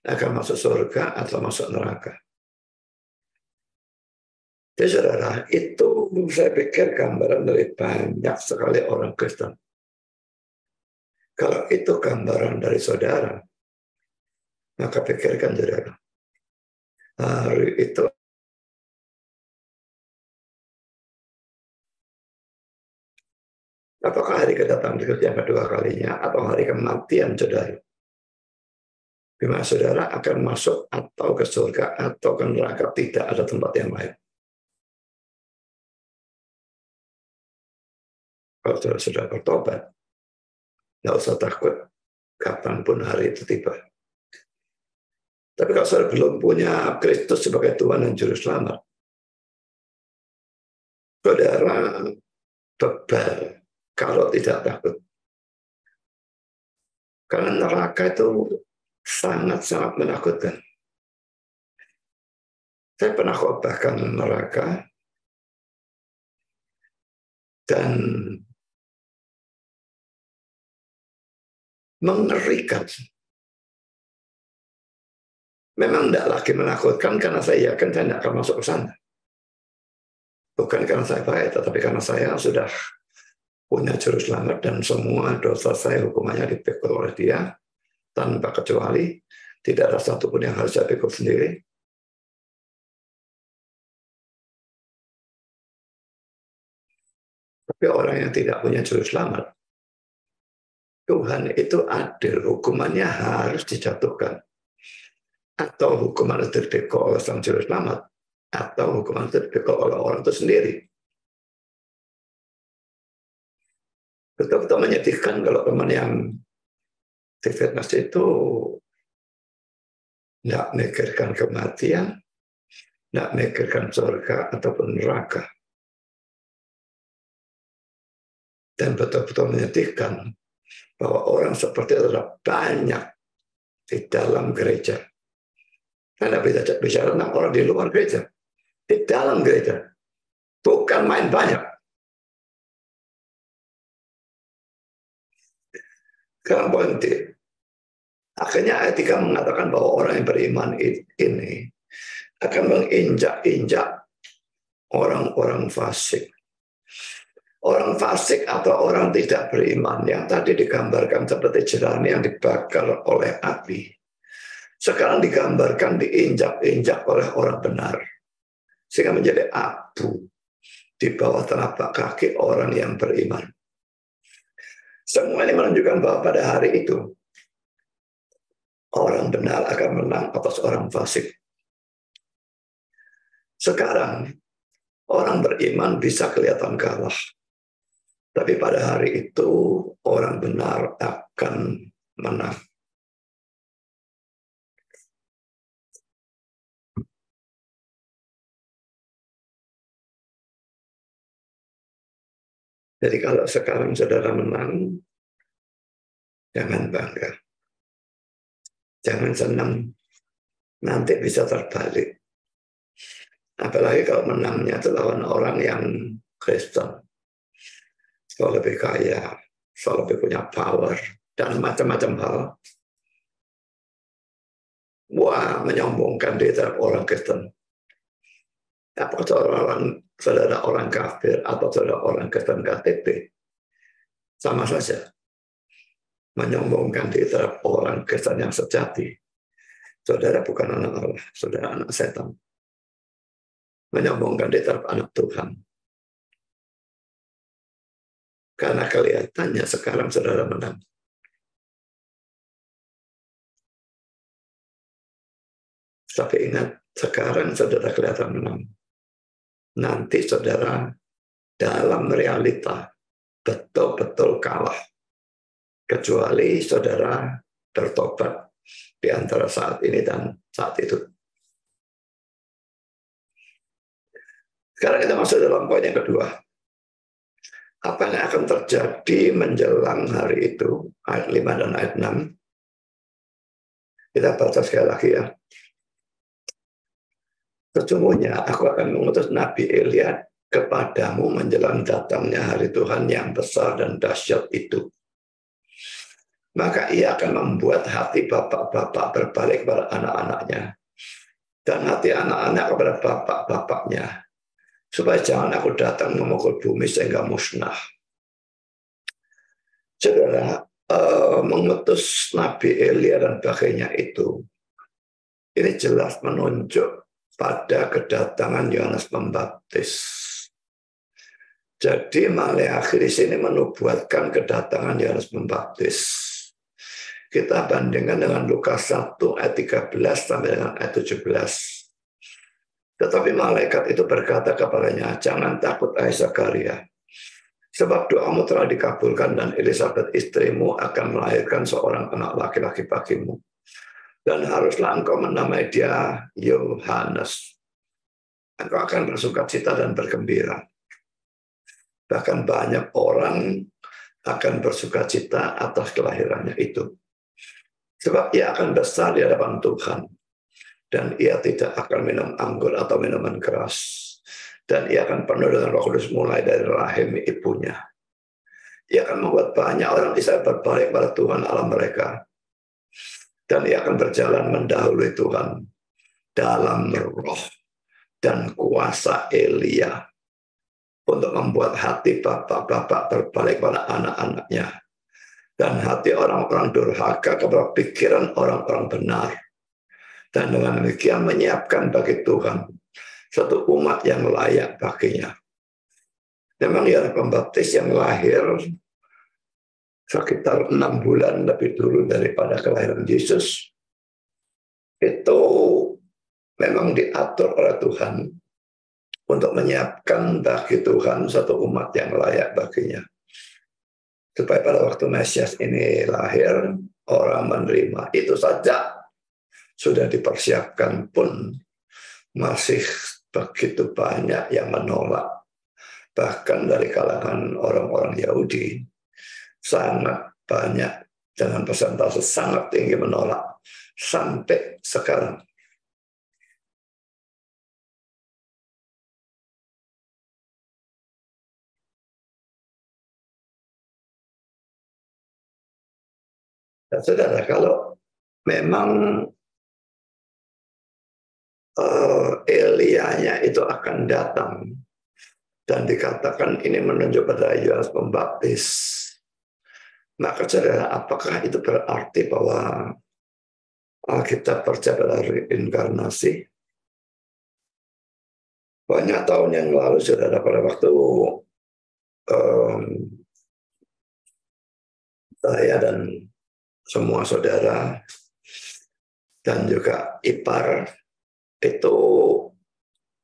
akan masuk surga atau masuk neraka. Jadi saudara, itu saya pikir gambaran dari banyak sekali orang Kristen. Kalau itu gambaran dari saudara, maka pikirkan saudara, hari itu apakah hari kedatangan Kristus yang kedua kalinya atau hari kematian saudara? Di mana saudara akan masuk atau ke surga atau ke neraka, tidak ada tempat yang lain. Kalau saudara sudah bertobat, nggak usah takut kapanpun hari itu tiba. Tapi kalau saudara belum punya Kristus sebagai Tuhan dan Juru Selamat, saudara bebal kalau tidak takut. Karena neraka itu sangat-sangat menakutkan. Saya pernah khotbahkan neraka, dan mengerikan. Memang tidak lagi menakutkan karena saya yakin saya tidak akan masuk ke sana. Bukan karena saya baik, tetapi karena saya sudah punya Juru Selamat dan semua dosa saya hukumannya dipikul oleh Dia tanpa kecuali. Tidak ada satupun yang harus saya pikul sendiri. Tapi orang yang tidak punya Juru Selamat, Tuhan itu adil, hukumannya harus dijatuhkan. Atau hukuman itu dipikul oleh Sang Juru Selamat, atau hukuman itu dipikul oleh orang itu sendiri. Betul-betul menyedihkan kalau teman yang di fitness itu tidak memikirkan kematian, tidak memikirkan surga ataupun neraka. Dan betul-betul menyedihkan bahwa orang seperti itu adalah banyak di dalam gereja. Saya tidak bicara tentang orang di luar gereja, di dalam gereja. Bukan main banyak. Sekarang pointi. Akhirnya ayat 3 mengatakan bahwa orang yang beriman ini akan menginjak-injak orang-orang fasik. Orang fasik atau orang tidak beriman yang tadi digambarkan seperti jerami yang dibakar oleh api, sekarang digambarkan diinjak-injak oleh orang benar, sehingga menjadi abu di bawah telapak kaki orang yang beriman. Semua ini menunjukkan bahwa pada hari itu orang benar akan menang atas orang fasik. Sekarang orang beriman bisa kelihatan kalah, tapi pada hari itu orang benar akan menang. Jadi kalau sekarang saudara menang, jangan bangga. Jangan senang, nanti bisa terbalik. Apalagi kalau menangnya itu lawan orang yang Kristen. Soal lebih kaya, soal lebih punya power, dan macam-macam hal. Wah, menyombongkan di terhadap orang Kristen. Apakah saudara orang kafir atau saudara orang Kristen KTP? Sama saja. Menyombongkan di terhadap orang Kristen yang sejati. Saudara bukan anak Allah, saudara anak setan. Menyombongkan di terhadap anak Tuhan. Karena kelihatannya sekarang saudara menang. Tapi ingat, sekarang saudara kelihatan menang. Nanti saudara dalam realita betul-betul kalah. Kecuali saudara bertobat di antara saat ini dan saat itu. Sekarang kita masuk dalam poin yang kedua. Apa yang akan terjadi menjelang hari itu? Ayat 5 dan ayat 6. Kita baca sekali lagi ya. Sesungguhnya aku akan mengutus Nabi Elia kepadamu menjelang datangnya hari Tuhan yang besar dan dahsyat itu. Maka ia akan membuat hati bapak-bapak berbalik kepada anak-anaknya, dan hati anak-anak kepada bapak-bapaknya, supaya jangan aku datang memukul bumi sehingga musnah. Saudara, mengutus Nabi Elia dan sebagainya itu, ini jelas menunjuk pada kedatangan Yohanes Pembaptis. Jadi Maleakhi di sini menubuatkan kedatangan Yohanes Pembaptis. Kita bandingkan dengan Lukas 1 ayat 13 sampai dengan ayat 17. Tetapi malaikat itu berkata kepadanya, jangan takut hai Zakaria, sebab doamu telah dikabulkan dan Elisabet istrimu akan melahirkan seorang anak laki-laki bagimu. Dan haruslah engkau menamai dia Yohanes. Engkau akan bersukacita dan bergembira. Bahkan banyak orang akan bersukacita atas kelahirannya itu. Sebab ia akan besar di hadapan Tuhan. Dan ia tidak akan minum anggur atau minuman keras. Dan ia akan penuh dengan Roh Kudus mulai dari rahim ibunya. Ia akan membuat banyak orang Israel berbalik pada Tuhan Allah mereka. Dan ia akan berjalan mendahului Tuhan dalam roh dan kuasa Elia untuk membuat hati bapak-bapak berbalik pada anak-anaknya dan hati orang-orang durhaka kepada pikiran orang-orang benar, dan dengan demikian menyiapkan bagi Tuhan satu umat yang layak baginya. Memang Yohanes Pembaptis yang lahir sekitar 6 bulan lebih dulu daripada kelahiran Yesus, itu memang diatur oleh Tuhan untuk menyiapkan bagi Tuhan satu umat yang layak baginya. Supaya pada waktu Mesias ini lahir, orang menerima. Itu saja sudah dipersiapkan pun masih begitu banyak yang menolak. Bahkan dari kalangan orang-orang Yahudi, sangat banyak dengan persentase sangat tinggi menolak sampai sekarang. Dan saudara, kalau memang Elianya itu akan datang dan dikatakan ini menunjuk pada Yohanes Pembaptis, maka saudara, apakah itu berarti bahwa kita percaya pada reinkarnasi? Banyak tahun yang lalu, saudara, pada waktu saya dan semua saudara dan juga ipar itu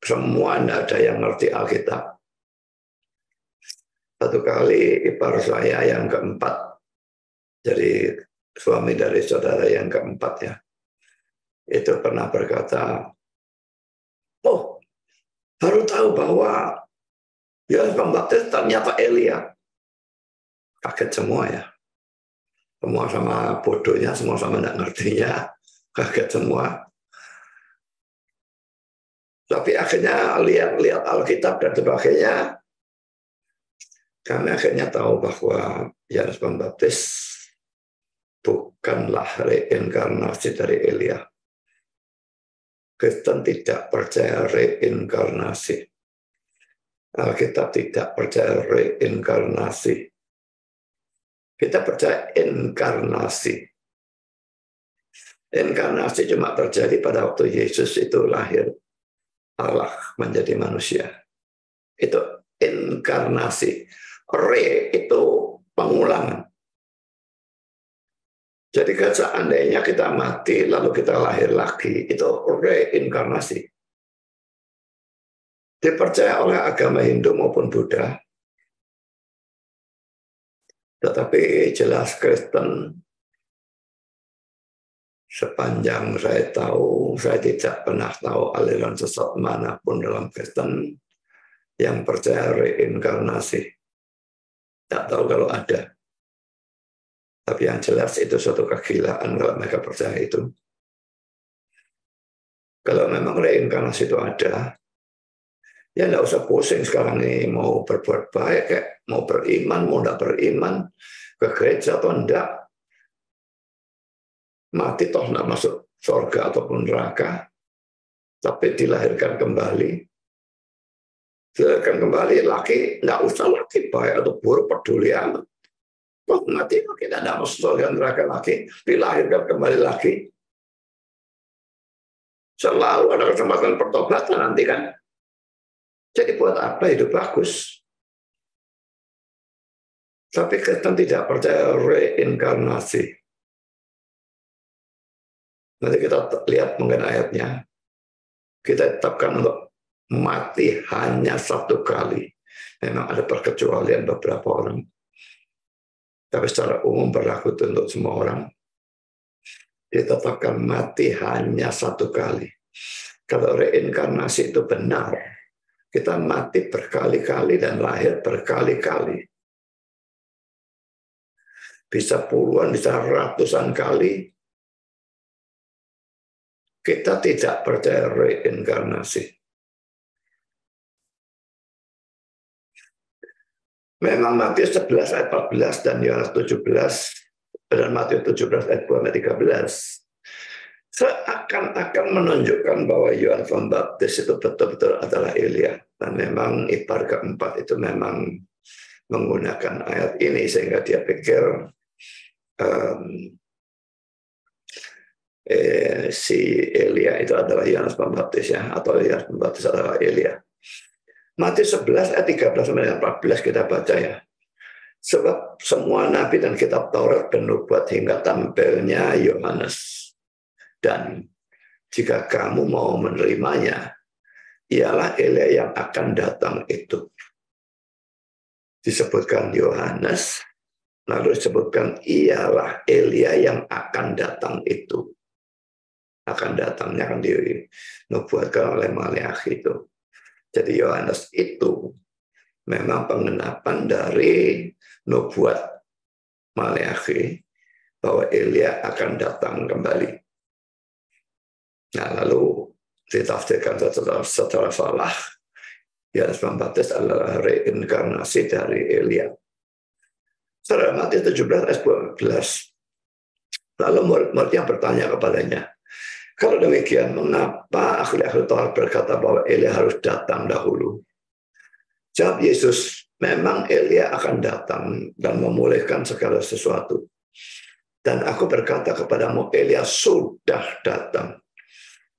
semua tidak ada yang ngerti Alkitab. Satu kali ipar saya yang keempat, jadi suami dari saudara yang keempat ya, itu pernah berkata, oh, baru tahu bahwa Yohanes Pembaptis ternyata Elia. Kaget semua ya. Semua sama bodohnya, semua sama tidak ngertinya. Kaget semua. Tapi akhirnya lihat Alkitab dan sebagainya, kami akhirnya tahu bahwa Yohanes Pembaptis bukanlah reinkarnasi dari Elia. Kristen tidak percaya reinkarnasi. Alkitab tidak percaya reinkarnasi. Kita percaya inkarnasi. Inkarnasi cuma terjadi pada waktu Yesus itu lahir. Allah menjadi manusia. Itu inkarnasi. Re itu pengulangan. Jadi kalau seandainya kita mati lalu kita lahir lagi, itu reinkarnasi. Dipercaya oleh agama Hindu maupun Buddha. Tetapi jelas Kristen, sepanjang saya tahu, saya tidak pernah tahu aliran sesat manapun dalam Kristen yang percaya reinkarnasi. Tak tahu kalau ada. Tapi yang jelas itu suatu kegilaan kalau mereka percaya itu. Kalau memang reinkarnasi itu ada, ya nggak usah pusing sekarang ini mau berbuat baik, kayak mau beriman, mau nggak beriman, ke gereja atau enggak, mati toh nggak masuk surga ataupun neraka, tapi dilahirkan kembali. Dilahirkan kembali, laki nggak usah laki baik atau buruk, peduli amat. Toh mati kita tidak masuk surga neraka laki, dilahirkan kembali lagi. Selalu ada kesempatan pertobatan nanti kan. Jadi buat apa hidup bagus? Tapi Kristen tidak percaya reinkarnasi. Nanti kita lihat mungkin ayatnya. Kita tetapkan untuk mati hanya satu kali. Memang ada perkecualian beberapa orang. Tapi secara umum berlaku untuk semua orang. Ditetapkan mati hanya satu kali. Kalau reinkarnasi itu benar, kita mati berkali-kali dan lahir berkali-kali. Bisa puluhan, bisa ratusan kali. Kita tidak percaya reinkarnasi. Memang Matius 11 ayat 14 dan Yohanes 17 dan Matius 17 ayat 2-13 seakan-akan menunjukkan bahwa Yohanes Pembaptis itu betul-betul adalah Elia. Dan memang Ibar keempat itu memang menggunakan ayat ini sehingga dia pikir si Elia itu adalah Yohanes Pembaptis ya, atau Yohanes Pembaptis adalah Elia. Matius 11 ayat 13-14 kita baca ya. Sebab semua nabi dan kitab Taurat bernubuat hingga tampilnya Yohanes. Dan jika kamu mau menerimanya, ialah Elia yang akan datang itu. Disebutkan Yohanes, lalu disebutkan ialah Elia yang akan datang itu. Akan datangnya akan dinubuatkan oleh Maleakhi itu. Jadi Yohanes itu memang pengenapan dari nubuat Maleakhi bahwa Elia akan datang kembali. Nah, lalu ditafsirkan secara salah. Yohanes Pembaptis adalah reinkarnasi dari Elia. Saudara, Matius 17 ayat 12. Lalu murid-muridnya bertanya kepadanya, kalau demikian, mengapa ahli-ahli Taurat berkata bahwa Elia harus datang dahulu? Jawab Yesus, memang Elia akan datang dan memulihkan segala sesuatu. Dan aku berkata kepadamu, Elia sudah datang.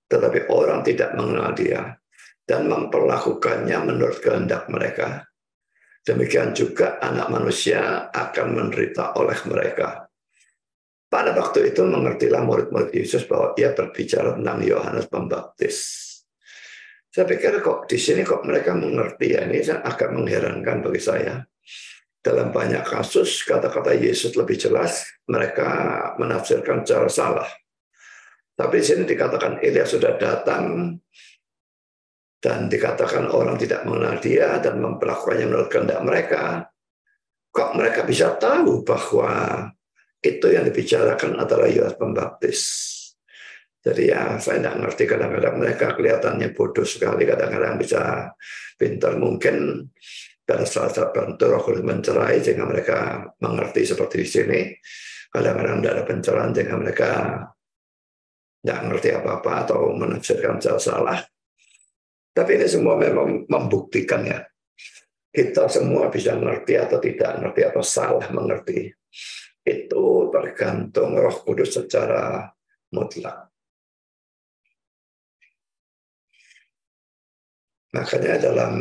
Tetapi orang tidak mengenal dia dan memperlakukannya menurut kehendak mereka. Demikian juga anak manusia akan menderita oleh mereka. Pada waktu itu mengertilah murid-murid Yesus bahwa ia berbicara tentang Yohanes Pembaptis. Saya pikir kok di sini kok mereka mengerti ya, ini agak mengherankan bagi saya. Dalam banyak kasus kata-kata Yesus lebih jelas, mereka menafsirkan secara salah. Tapi di sini dikatakan Elia sudah datang dan dikatakan orang tidak mengenal dia dan memperlakukannya menurut kehendak mereka. Kok mereka bisa tahu bahwa itu yang dibicarakan adalah Yohanes Pembaptis? Jadi ya saya tidak ngerti, kadang-kadang mereka kelihatannya bodoh sekali, kadang-kadang bisa pintar, mungkin pada saat tertentu Roh Kudus mencerai sehingga mereka mengerti seperti di sini. Kadang-kadang tidak ada pencerahan sehingga mereka tidak ngerti apa-apa atau menafsirkan secara salah. Tapi ini semua memang membuktikan ya, kita semua bisa ngerti atau tidak ngerti atau salah mengerti. Itu tergantung Roh Kudus secara mutlak. Makanya dalam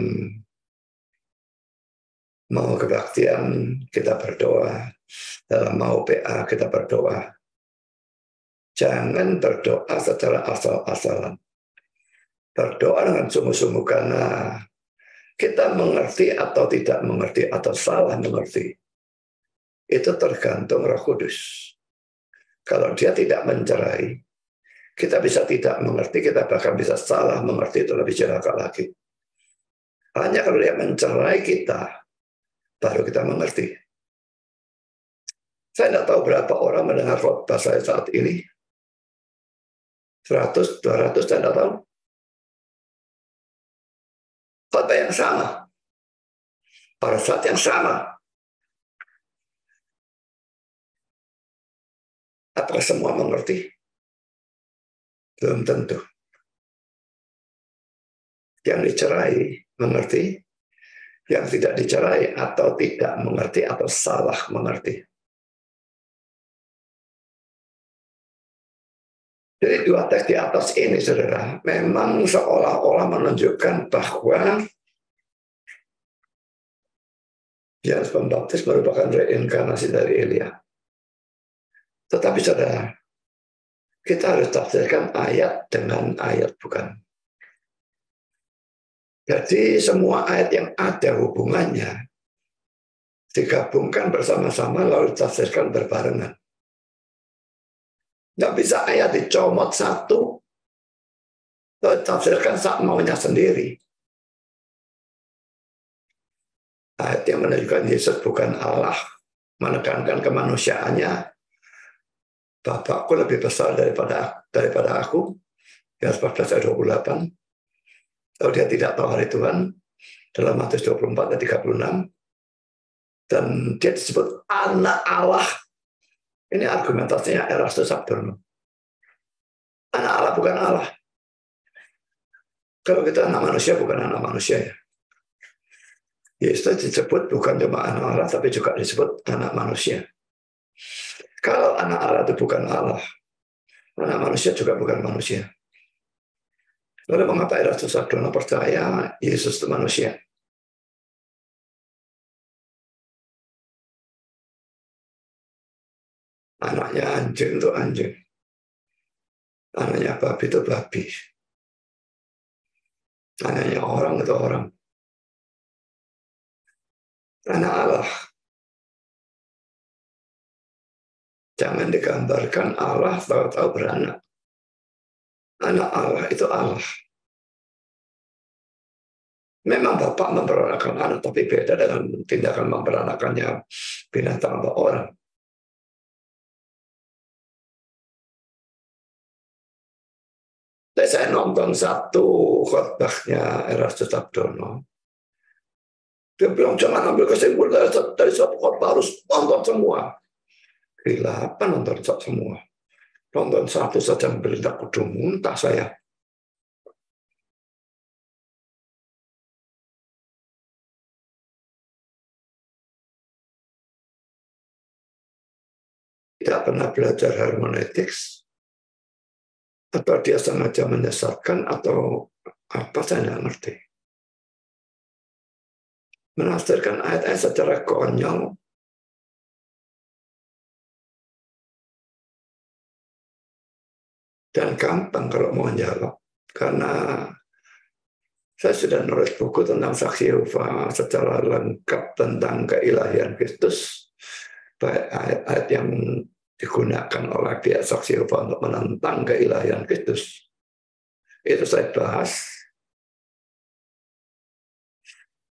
mau kebaktian kita berdoa, dalam mau PA kita berdoa. Jangan berdoa secara asal-asalan. Berdoa dengan sungguh-sungguh karena kita mengerti atau tidak mengerti atau salah mengerti. Itu tergantung Roh Kudus. Kalau dia tidak mencerai, kita bisa tidak mengerti, kita bahkan bisa salah mengerti, itu lebih celaka lagi. Hanya kalau dia mencerai kita, baru kita mengerti. Saya tidak tahu berapa orang mendengar khotbah saya saat ini. 100, 200, saya tidak tahu. Khotbah yang sama. Pada saat yang sama. Apakah semua mengerti? Belum tentu. Yang dicerai mengerti, yang tidak dicerai atau tidak mengerti atau salah mengerti. Jadi dua teks di atas ini, saudara, memang seolah-olah menunjukkan bahwa Yohanes Pembaptis merupakan reinkarnasi dari Elia. Tetapi saudara, kita harus tafsirkan ayat dengan ayat, bukan. Jadi semua ayat yang ada hubungannya digabungkan bersama-sama lalu ditafsirkan berbarengan. Nggak bisa ayat dicomot satu, lalu ditafsirkan saat maunya sendiri. Ayat yang menunjukkan Yesus bukan Allah, menekankan kemanusiaannya. Bapakku lebih besar daripada aku. Yohanes 14 ayat 28. Kalau dia tidak tahu hari Tuhan, dalam Matius 24 ayat 36. Dan dia disebut anak Allah. Ini argumentasinya Erastus Sabdono. Anak Allah bukan Allah. Kalau kita anak manusia, bukan anak manusia ya. Yesus disebut bukan cuma anak Allah, tapi juga disebut anak manusia. Kalau anak Allah itu bukan Allah, anak manusia juga bukan manusia. Lalu mengapa Erastus Sabdono percaya Yesus itu manusia? Anaknya anjing itu anjing. Anaknya babi itu babi. Anaknya orang itu orang. Anak Allah. Jangan digambarkan Allah tahu-tahu beranak. Anak Allah itu Allah. Memang Bapak memperanakan anak, tapi beda dengan tindakan memperanakannya binatang atau orang. Saya nonton satu khotbahnya Erastus Sabdono. Dia bilang jangan ambil kesimpulan dari satu khotbah, harus nonton semua. Gila, apa nonton semua? Nonton satu saja berita kudu muntah saya. Tidak pernah belajar hermeneutics, atau dia sengaja menyesatkan, atau apa, saya tidak ngerti. Menafsirkan ayat-ayat secara konyol, dan gampang kalau mau jawab. Karena saya sudah nulis buku tentang saksi Yehova secara lengkap tentang keilahian Kristus. Baik ayat-ayat yang digunakan oleh pihak saksi Yehova untuk menentang keilahian Kristus. Itu saya bahas.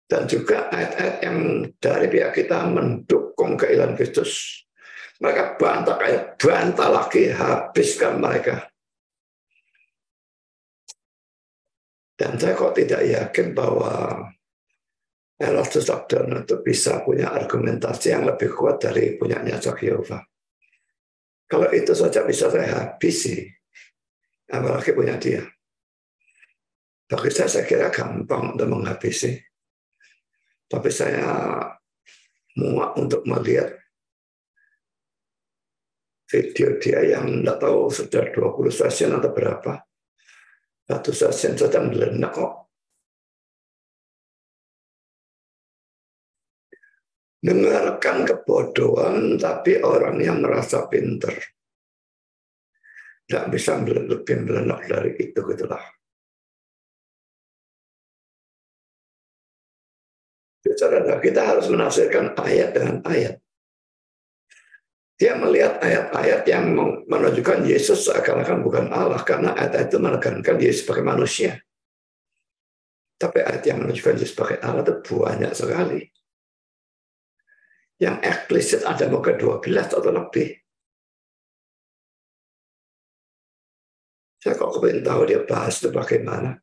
Dan juga ayat-ayat yang dari pihak kita mendukung keilahian Kristus. Mereka bantah lagi, habiskan mereka. Dan saya kok tidak yakin bahwa Erastus Sabdono itu bisa punya argumentasi yang lebih kuat dari punyanya saksi Yehova. Kalau itu saja bisa saya habisi, apalagi punya dia. Bagi saya kira gampang untuk menghabisi. Tapi saya muak untuk melihat video dia yang tidak tahu sudah 20 session atau berapa. Satu session saja melenak kok. Dengarkan kebodohan, tapi orang yang merasa pinter. Tidak bisa lebih melenak dari itu, gitulah. Saudara, kita harus menafsirkan ayat dengan ayat. Dia melihat ayat-ayat yang menunjukkan Yesus seakan-akan bukan Allah, karena ayat itu menekankan Yesus sebagai manusia. Tapi ayat yang menunjukkan Yesus sebagai Allah itu banyak sekali. Yang eksplisit ada muka 12 atau lebih. Saya kok pengen tahu dia bahas itu bagaimana.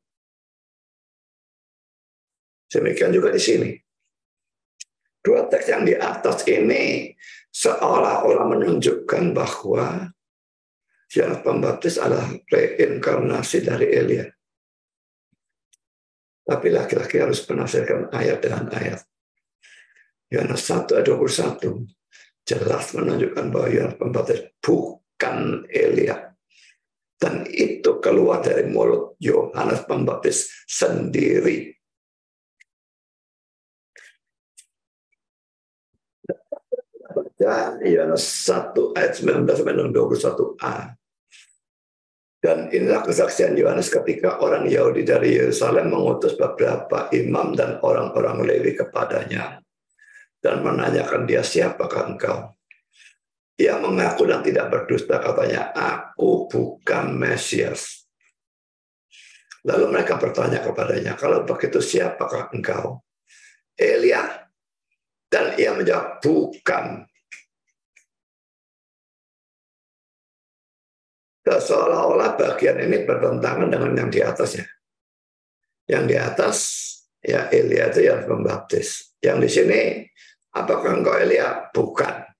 Demikian juga di sini. Dua teks yang di atas ini seolah-olah menunjukkan bahwa Yohanes Pembaptis adalah reinkarnasi dari Elia. Tapi laki-laki harus menafsirkan ayat dengan ayat. Yohanes 1 ayat 21 jelas menunjukkan bahwa Yohanes Pembaptis bukan Elia. Dan itu keluar dari mulut Yohanes Pembaptis sendiri. Baca Yohanes 1 ayat 19-21a. Dan inilah kesaksian Yohanes ketika orang Yahudi dari Yerusalem mengutus beberapa imam dan orang-orang Lewi kepadanya dan menanyakan dia, siapakah engkau? Ia mengaku dan tidak berdusta, katanya, aku bukan Mesias. Lalu mereka bertanya kepadanya, kalau begitu siapakah engkau? Elia. Dan ia menjawab, bukan. Seolah-olah bagian ini bertentangan dengan yang di atasnya. Yang di atas, ya Elia itu yang Pembaptis. Yang di sini, apakah engkau Elia? Bukan.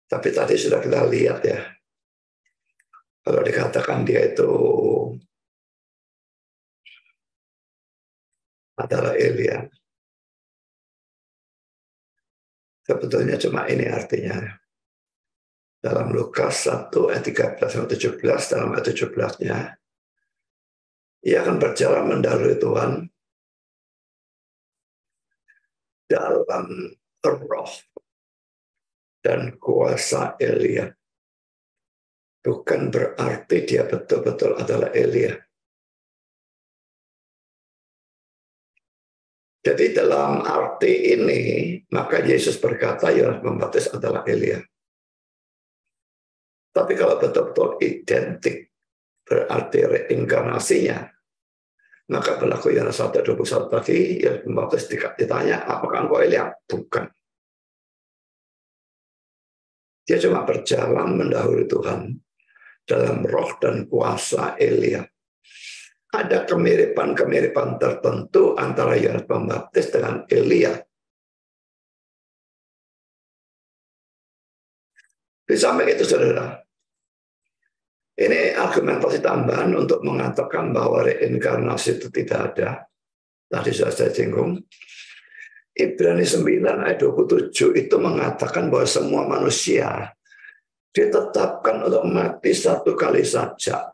Tapi tadi sudah kita lihat ya, kalau dikatakan dia itu adalah Elia, sebetulnya cuma ini artinya. Dalam Lukas 1 ayat 13-17, dalam ayat 17-nya, ia akan berjalan mendahului Tuhan dalam roh dan kuasa Elia. Bukan berarti dia betul-betul adalah Elia. Jadi dalam arti ini, maka Yesus berkata Yohanes Pembaptis adalah Elia. Tapi kalau betul-betul identik, berarti reinkarnasinya, maka berlaku Yohanes 1:21 tadi, Yohanes Pembaptis ditanya, apakah engkau Elia? Bukan. Dia cuma berjalan mendahului Tuhan dalam roh dan kuasa Elia. Ada kemiripan-kemiripan tertentu antara Yohanes Pembaptis dengan Elia. Di samping itu, saudara, ini argumentasi tambahan untuk mengatakan bahwa reinkarnasi itu tidak ada. Tadi sudah saya singgung. Ibrani 9 ayat 27 itu mengatakan bahwa semua manusia ditetapkan untuk mati satu kali saja.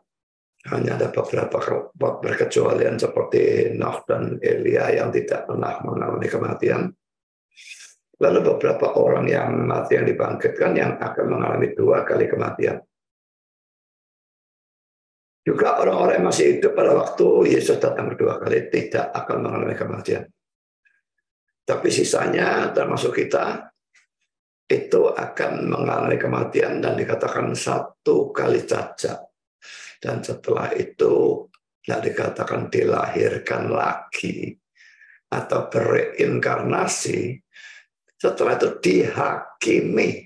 Hanya ada beberapa berkecualian seperti Nuh dan Elia yang tidak pernah mengalami kematian. Lalu beberapa orang yang mati yang dibangkitkan yang akan mengalami 2 kali kematian. Juga orang-orang yang masih hidup pada waktu Yesus datang kedua kali tidak akan mengalami kematian. Tapi sisanya termasuk kita itu akan mengalami kematian dan dikatakan 1 kali saja. Dan setelah itu tidak dikatakan dilahirkan lagi atau bereinkarnasi. Setelah itu dihakimi.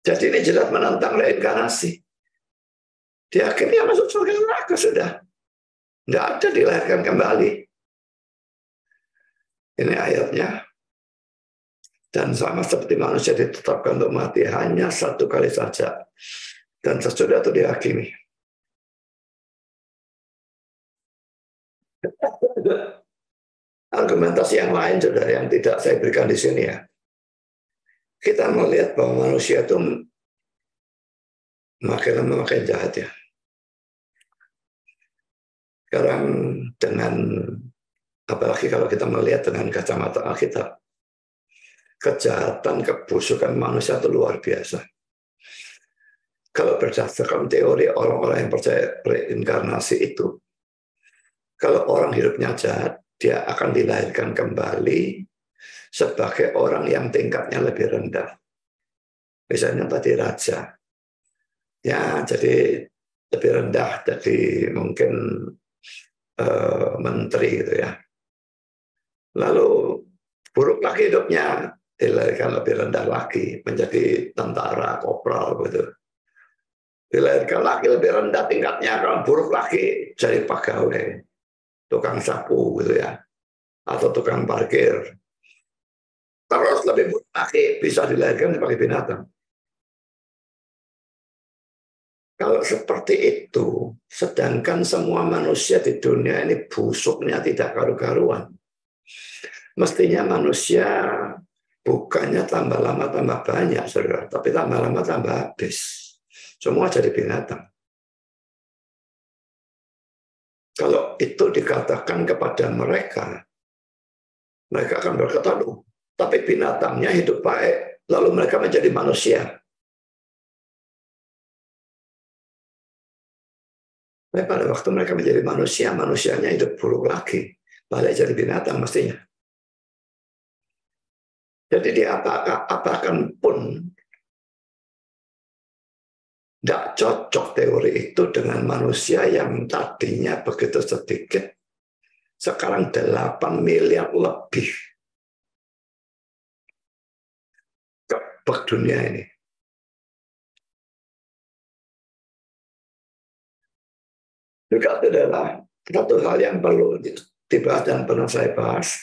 Jadi ini jelas menentang reinkarnasi. Dihakimi yang masuk surga neraka sudah. Tidak ada dilahirkan kembali. Ini ayatnya. Dan sama seperti manusia ditetapkan untuk mati hanya 1 kali saja. Dan sesudah itu dihakimi. Argumentasi yang lain, saudara, yang tidak saya berikan di sini ya. Kita melihat bahwa manusia itu makin lama makin jahat ya. Sekarang dengan, apalagi kalau kita melihat dengan kacamata Alkitab, kejahatan, kebusukan manusia itu luar biasa. Kalau berdasarkan teori orang-orang yang percaya reinkarnasi itu, kalau orang hidupnya jahat, dia akan dilahirkan kembali sebagai orang yang tingkatnya lebih rendah. Misalnya tadi raja. Ya, jadi lebih rendah, jadi mungkin menteri gitu ya. Lalu buruk lagi hidupnya, dilahirkan lebih rendah lagi, menjadi tentara, kopral gitu. Dilahirkan lagi lebih rendah tingkatnya, kalau buruk lagi jadi pegawai, tukang sapu gitu ya, atau tukang parkir. Terus lebih buruk lagi bisa dilahirkan sebagai binatang. Kalau seperti itu, sedangkan semua manusia di dunia ini busuknya tidak karu-karuan. Mestinya manusia bukannya tambah lama tambah banyak, saudara, tapi tambah lama tambah habis. Semua jadi binatang. Kalau itu dikatakan kepada mereka, mereka akan berkata, loh, tapi binatangnya hidup baik, lalu mereka menjadi manusia. Tapi pada waktu mereka menjadi manusia, manusianya hidup buruk lagi, balik jadi binatang mestinya. Jadi diapakan pun tidak cocok teori itu dengan manusia yang tadinya begitu sedikit, sekarang 8 miliar lebih ke dunia ini. Juga itu adalah satu hal yang perlu dibahas dan pernah saya bahas.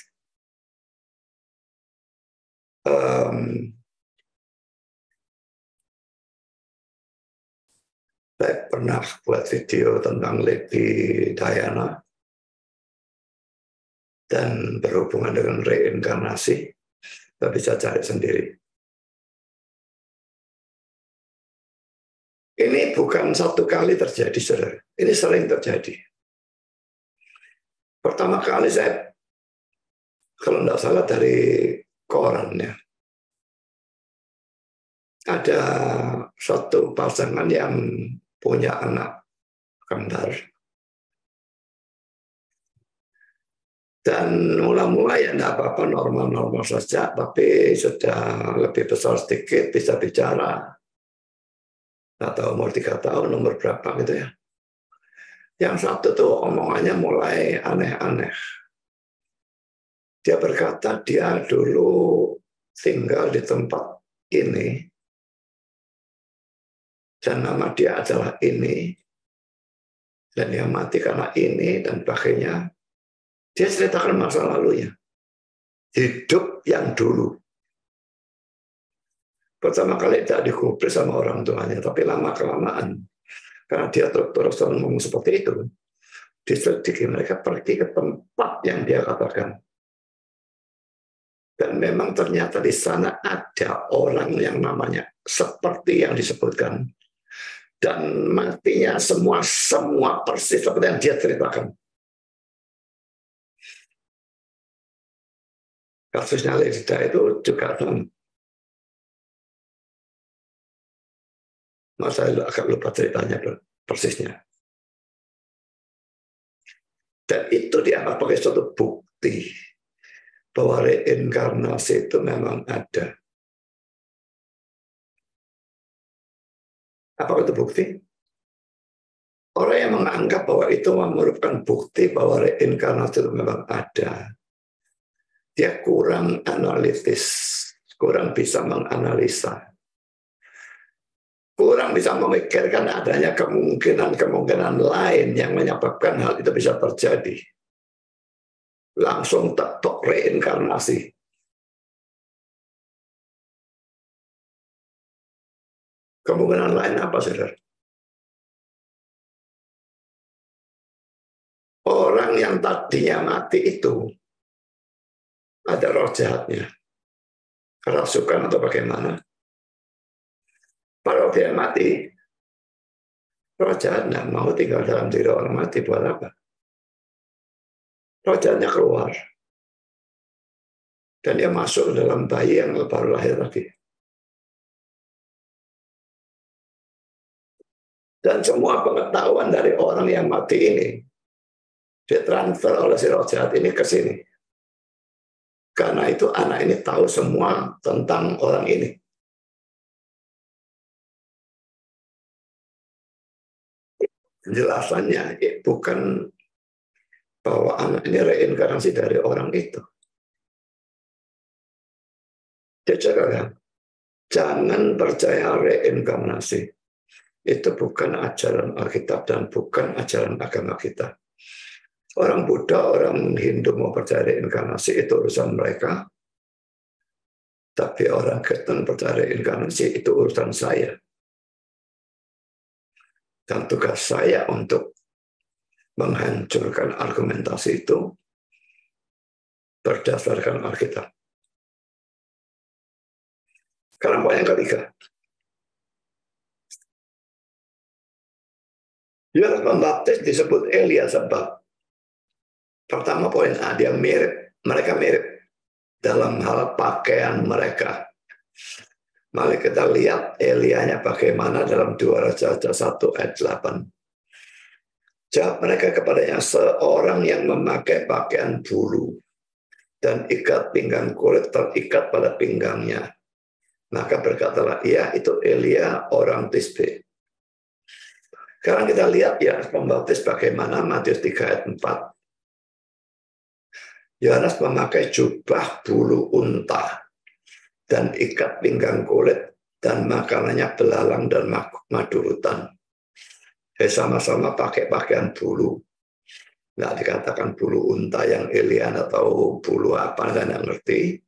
Saya pernah buat video tentang Lady Diana dan berhubungan dengan reinkarnasi. Kita bisa cari sendiri. Ini bukan satu kali terjadi, saudara. Ini sering terjadi. Pertama kali saya, kalau tidak salah dari koran ya, ada satu pasangan yang punya anak kembar. Dan mula-mula ya tidak apa-apa, normal-normal saja, tapi sudah lebih besar sedikit, bisa bicara. Atau umur 3 tahun, umur berapa gitu ya. Yang satu tuh omongannya mulai aneh-aneh. Dia berkata dia dulu tinggal di tempat ini, dan nama dia adalah ini, dan dia mati karena ini, dan sebagainya. Dia ceritakan masa lalunya. Hidup yang dulu. Pertama kali tidak dikubris sama orang tuanya, tapi lama-kelamaan. Karena dia terus ngomong seperti itu, diselidiki, mereka pergi ke tempat yang dia katakan. Dan memang ternyata di sana ada orang yang namanya seperti yang disebutkan. Dan matinya semua persis seperti yang dia ceritakan. Kasusnya Leda itu juga saya agak lupa ceritanya persisnya. Dan itu dianggap sebagai suatu bukti bahwa reinkarnasi itu memang ada. Apa itu bukti? Orang yang menganggap bahwa itu merupakan bukti bahwa reinkarnasi itu memang ada, dia kurang analitis, kurang bisa menganalisa, kurang bisa memikirkan adanya kemungkinan-kemungkinan lain yang menyebabkan hal itu bisa terjadi. Langsung tektok reinkarnasi. Kemungkinan lain apa, saudara? Orang yang tadinya mati itu ada roh jahatnya, kerasukan atau bagaimana. Kalau dia mati, roh jahat tidak mau tinggal dalam diri orang mati, buat apa? Roh jahatnya keluar. Dan dia masuk dalam bayi yang baru lahir lagi. Dan semua pengetahuan dari orang yang mati ini ditransfer oleh si roh jahat ini ke sini. Karena itu anak ini tahu semua tentang orang ini. Penjelasannya bukan bahwa anak ini reinkarnasi dari orang itu. Dia cakap, jangan percaya reinkarnasi. Itu bukan ajaran Alkitab dan bukan ajaran agama kita. Orang Buddha, orang Hindu mau percaya reinkarnasi itu urusan mereka. Tapi orang Kristen percaya reinkarnasi itu urusan saya. Dan tugas saya untuk menghancurkan argumentasi itu berdasarkan Alkitab. Sekarang poin yang ketiga. Yohanes Pembaptis disebut Elia sebab pertama poin A, dia mirip, mereka mirip dalam hal pakaian mereka. Mari kita lihat Elianya bagaimana dalam 2 Raja 1 ayat 8. Jawab mereka kepadanya, seorang yang memakai pakaian bulu dan ikat pinggang kulit terikat pada pinggangnya. Maka berkatalah, ia itu Elia orang Tisbe. Sekarang kita lihat ya Pembaptis bagaimana Matius 3 ayat 4. Yohanes memakai jubah bulu unta dan ikat pinggang kulit dan makanannya belalang dan madu hutan. Sama-sama pakai pakaian bulu. Nggak dikatakan bulu unta yang Elian atau bulu apa, saya nggak ngerti.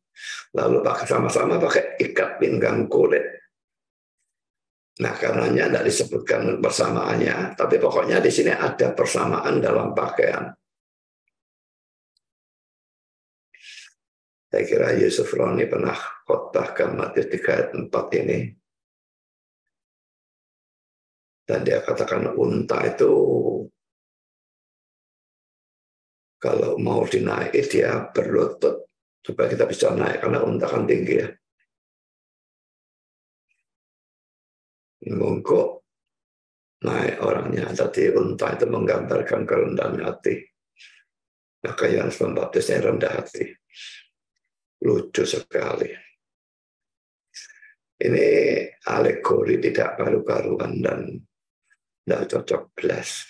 Lalu sama-sama pakai ikat pinggang kulit. Nah, karenanya tidak disebutkan persamaannya, tapi pokoknya di sini ada persamaan dalam pakaian. Saya kira Yusuf Roni pernah khotbahkan Matius 3 ayat 4 ini. Dan dia katakan unta itu kalau mau dinaiki dia berlutut supaya kita bisa naik, karena unta kan tinggi ya. Monggo naik orangnya, jadi unta itu menggambarkan kerendahan hati. Maka Yohanes Pembaptisnya rendah hati. Lucu sekali. Ini alegori tidak karu-karuan dan tidak cocok belas.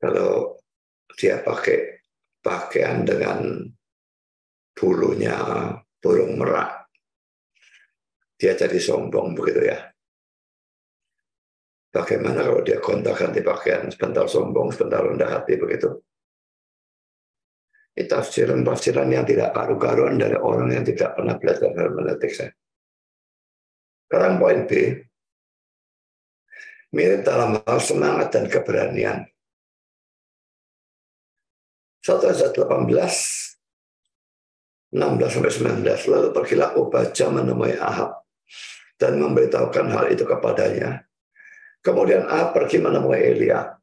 Kalau dia pakai pakaian dengan bulunya burung merak, dia jadi sombong begitu ya. Bagaimana kalau dia gonta-ganti pakaian, sebentar sombong, sebentar rendah hati begitu? Ini tafsiran-tafsiran yang tidak karu-karuan dari orang yang tidak pernah belajar hermeneutik saya. Sekarang poin B, mirip dalam hal semangat dan keberanian. 1 ayat 18, 16-19, lalu pergilah Obadja menemui Ahab dan memberitahukan hal itu kepadanya. Kemudian Ahab pergi menemui Elia.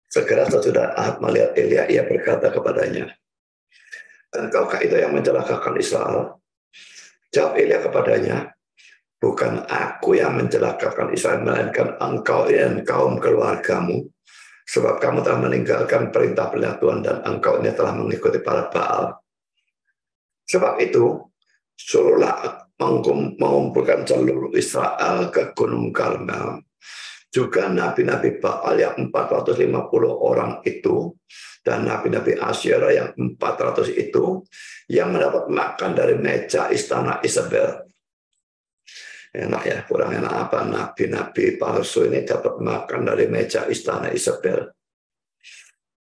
Segera sesudah Ahab melihat Elia, ia berkata kepadanya, "Engkaukah itu yang mencelakakan Israel?" Jawab Elia kepadanya, "Bukan aku yang mencelakakan Israel, melainkan engkau dan kaum keluargamu. Sebab kamu telah meninggalkan perintah-perintah Tuhan dan engkau ini telah mengikuti para Baal. Sebab itu, suruhlah mengumpulkan seluruh Israel ke Gunung Karmel. Juga nabi-nabi Baal yang 450 orang itu, dan nabi-nabi Asyera yang 400 itu, yang mendapat makan dari meja istana Isabel." Enak ya, kurang enak apa nabi-nabi palsu ini dapat makan dari meja istana Isabel.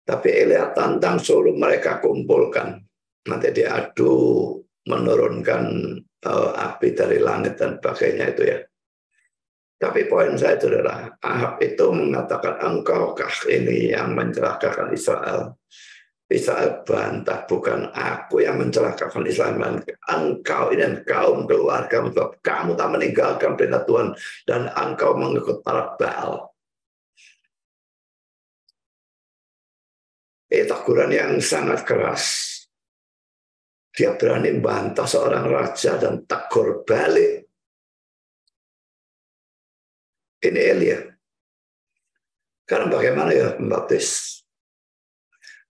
Tapi Elia tantang suruh mereka kumpulkan. Nanti diadu menurunkan api dari langit dan sebagainya itu ya. Tapi poin saya itu adalah Ahab itu mengatakan, engkaukah ini yang mencelakakan Israel? Israel bantah, bukan aku yang mencelakakan Israel, engkau ini dan kaum keluarga, sebab kamu tak meninggalkan perintah Tuhan dan engkau mengikut para Baal. Itu teguran yang sangat keras. Dia berani membantah seorang raja dan tegur balik. Ini Elia. Karena bagaimana ya Pembaptis?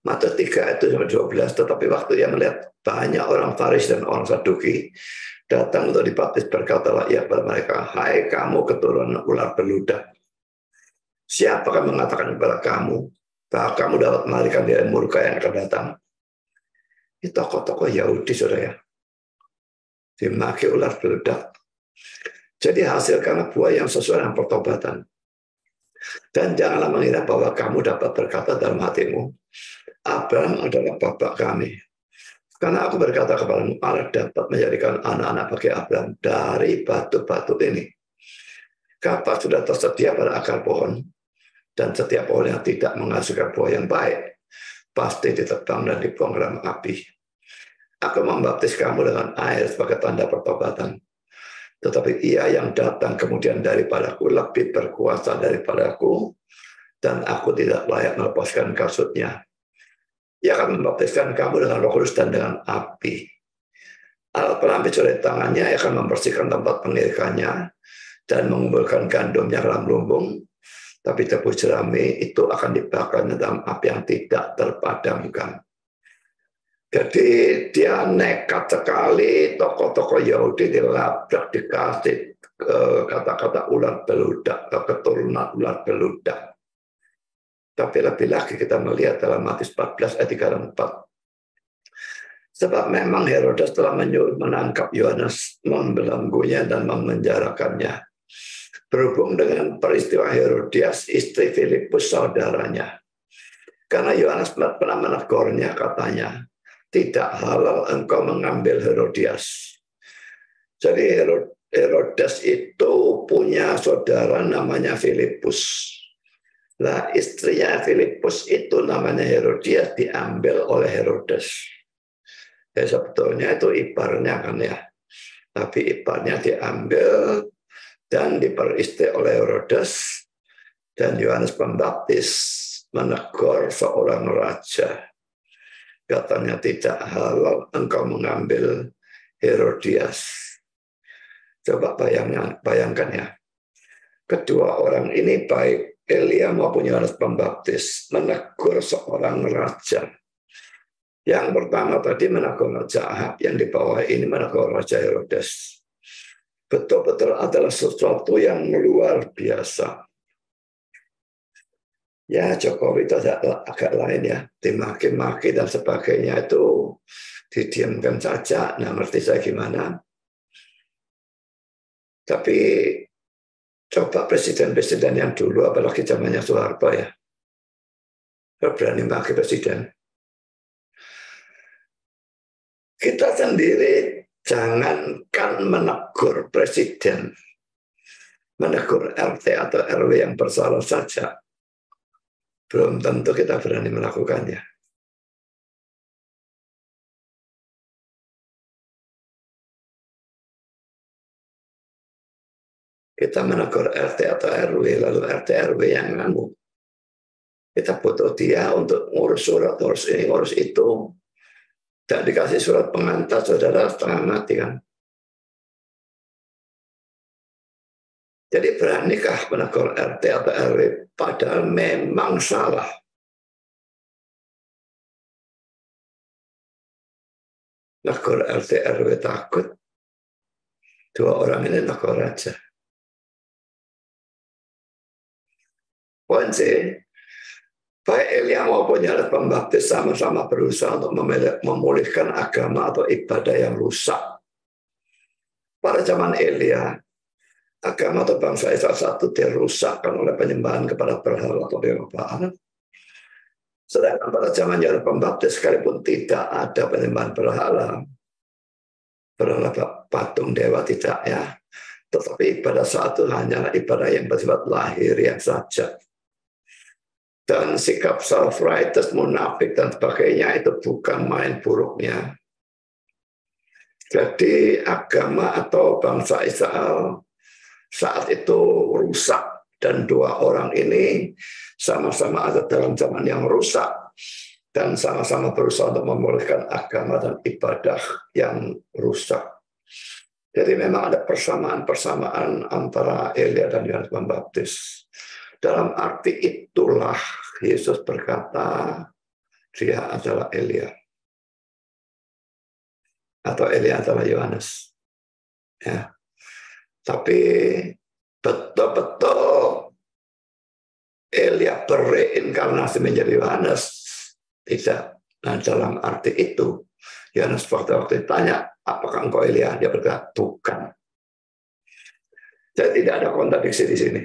Matius 3 itu sampai 12, tetapi waktu yang melihat banyak orang Farisi dan orang Saduki datang untuk dibaptis, berkatalah ia kepada mereka, hai kamu keturunan ular beludak, siapakah mengatakan kepada kamu bahwa kamu dapat melarikan dari murka yang akan datang? Ini tokoh-tokoh Yahudi, saudara, ya, dimaki ular beludak. Jadi hasilkanlah buah yang sesuai dengan pertobatan. Dan janganlah mengira bahwa kamu dapat berkata dalam hatimu, Abraham adalah bapak kami. Karena aku berkata kepadamu, Allah dapat menjadikan anak-anak bagi Abraham dari batu-batu ini. Kapak sudah tersedia pada akar pohon, dan setiap pohon yang tidak menghasilkan buah yang baik, pasti ditebang dan dibuang ke dalam api. Aku membaptis kamu dengan air sebagai tanda pertobatan. Tetapi ia yang datang kemudian daripadaku lebih berkuasa daripadaku, dan aku tidak layak melepaskan kasutnya. Ia akan membaptiskan kamu dengan Roh Kudus dan dengan api. Alat pengambil dari tangannya akan membersihkan tempat pengirikannya dan mengumpulkan gandumnya ke dalam lumbung. Tapi tebu jerami itu akan dibakar dalam api yang tidak terpadamkan. Jadi dia nekat sekali, tokoh-tokoh Yahudi dilabrak, dikasih kata-kata ular beludak, keturunan ular beludak. Tapi lebih lagi kita melihat dalam Matius 14 ayat 3 dan 4. Sebab memang Herodes telah menyuruh menangkap Yohanes, membelenggunya dan memenjarakannya. Berhubung dengan peristiwa Herodias, istri Filipus saudaranya. Karena Yohanes pernah menegurnya, katanya, tidak halal engkau mengambil Herodias. Jadi Herodes itu punya saudara namanya Filipus. Nah, istrinya Filipus itu namanya Herodias, diambil oleh Herodes. Ya, sebetulnya itu iparnya kan ya. Tapi iparnya diambil dan diperistri oleh Herodes. Dan Yohanes Pembaptis menegur seorang raja. Katanya tidak halal engkau mengambil Herodias. Coba bayangkan ya. Kedua orang ini baik Elia maupun Yohanes Pembaptis menegur seorang raja. Yang pertama tadi menegur Raja Ahab, yang di bawah ini menegur Raja Herodes. Betul-betul adalah sesuatu yang luar biasa. Ya, Jokowi itu agak lain ya, dimaki-maki dan sebagainya itu didiamkan saja. Nah, ngerti saya gimana? Tapi coba presiden-presiden yang dulu, apalagi zamannya Soeharto ya, berani maki presiden. Kita sendiri jangankan menegur presiden, menegur RT atau RW yang bersalah saja, belum tentu kita berani melakukannya. Kita menegur RT atau RW, lalu RT RW yang ngamuk. Kita butuh dia untuk ngurus surat, ngurus ini, ngurus itu. Dan dikasih surat pengantar, saudara setengah mati kan. Jadi beranikah menegur RT atau RW padahal memang salah. Negur RT RW takut. Dua orang ini negur aja. Poin C, baik Elia maupun Yohanes Pembaptis sama-sama berusaha untuk memulihkan agama atau ibadah yang rusak. Pada zaman Elia, agama atau bangsa Israel satu dirusakkan oleh penyembahan kepada berhala atau dewa Baal. Sedangkan pada zaman Yohanes Pembaptis sekalipun tidak ada penyembahan berhala patung dewa tidak ya. Tetapi ibadah satu hanyalah ibadah yang bersifat lahiriah saja. Dan sikap self-righteous, munafik, dan sebagainya itu bukan main buruknya. Jadi agama atau bangsa Israel saat itu rusak. Dan dua orang ini sama-sama ada dalam zaman yang rusak. Dan sama-sama berusaha untuk memulihkan agama dan ibadah yang rusak. Jadi memang ada persamaan-persamaan antara Elia dan Yohanes Pembaptis. Dalam arti itulah Yesus berkata, dia adalah Elia. Atau Elia adalah Yohanes. Ya. Tapi betul-betul Elia bereinkarnasi menjadi Yohanes, tidak. Nah, dalam arti itu, Yohanes waktu ditanya, apakah engkau Elia? Dia berkata, bukan. Jadi tidak ada kontradiksi di sini.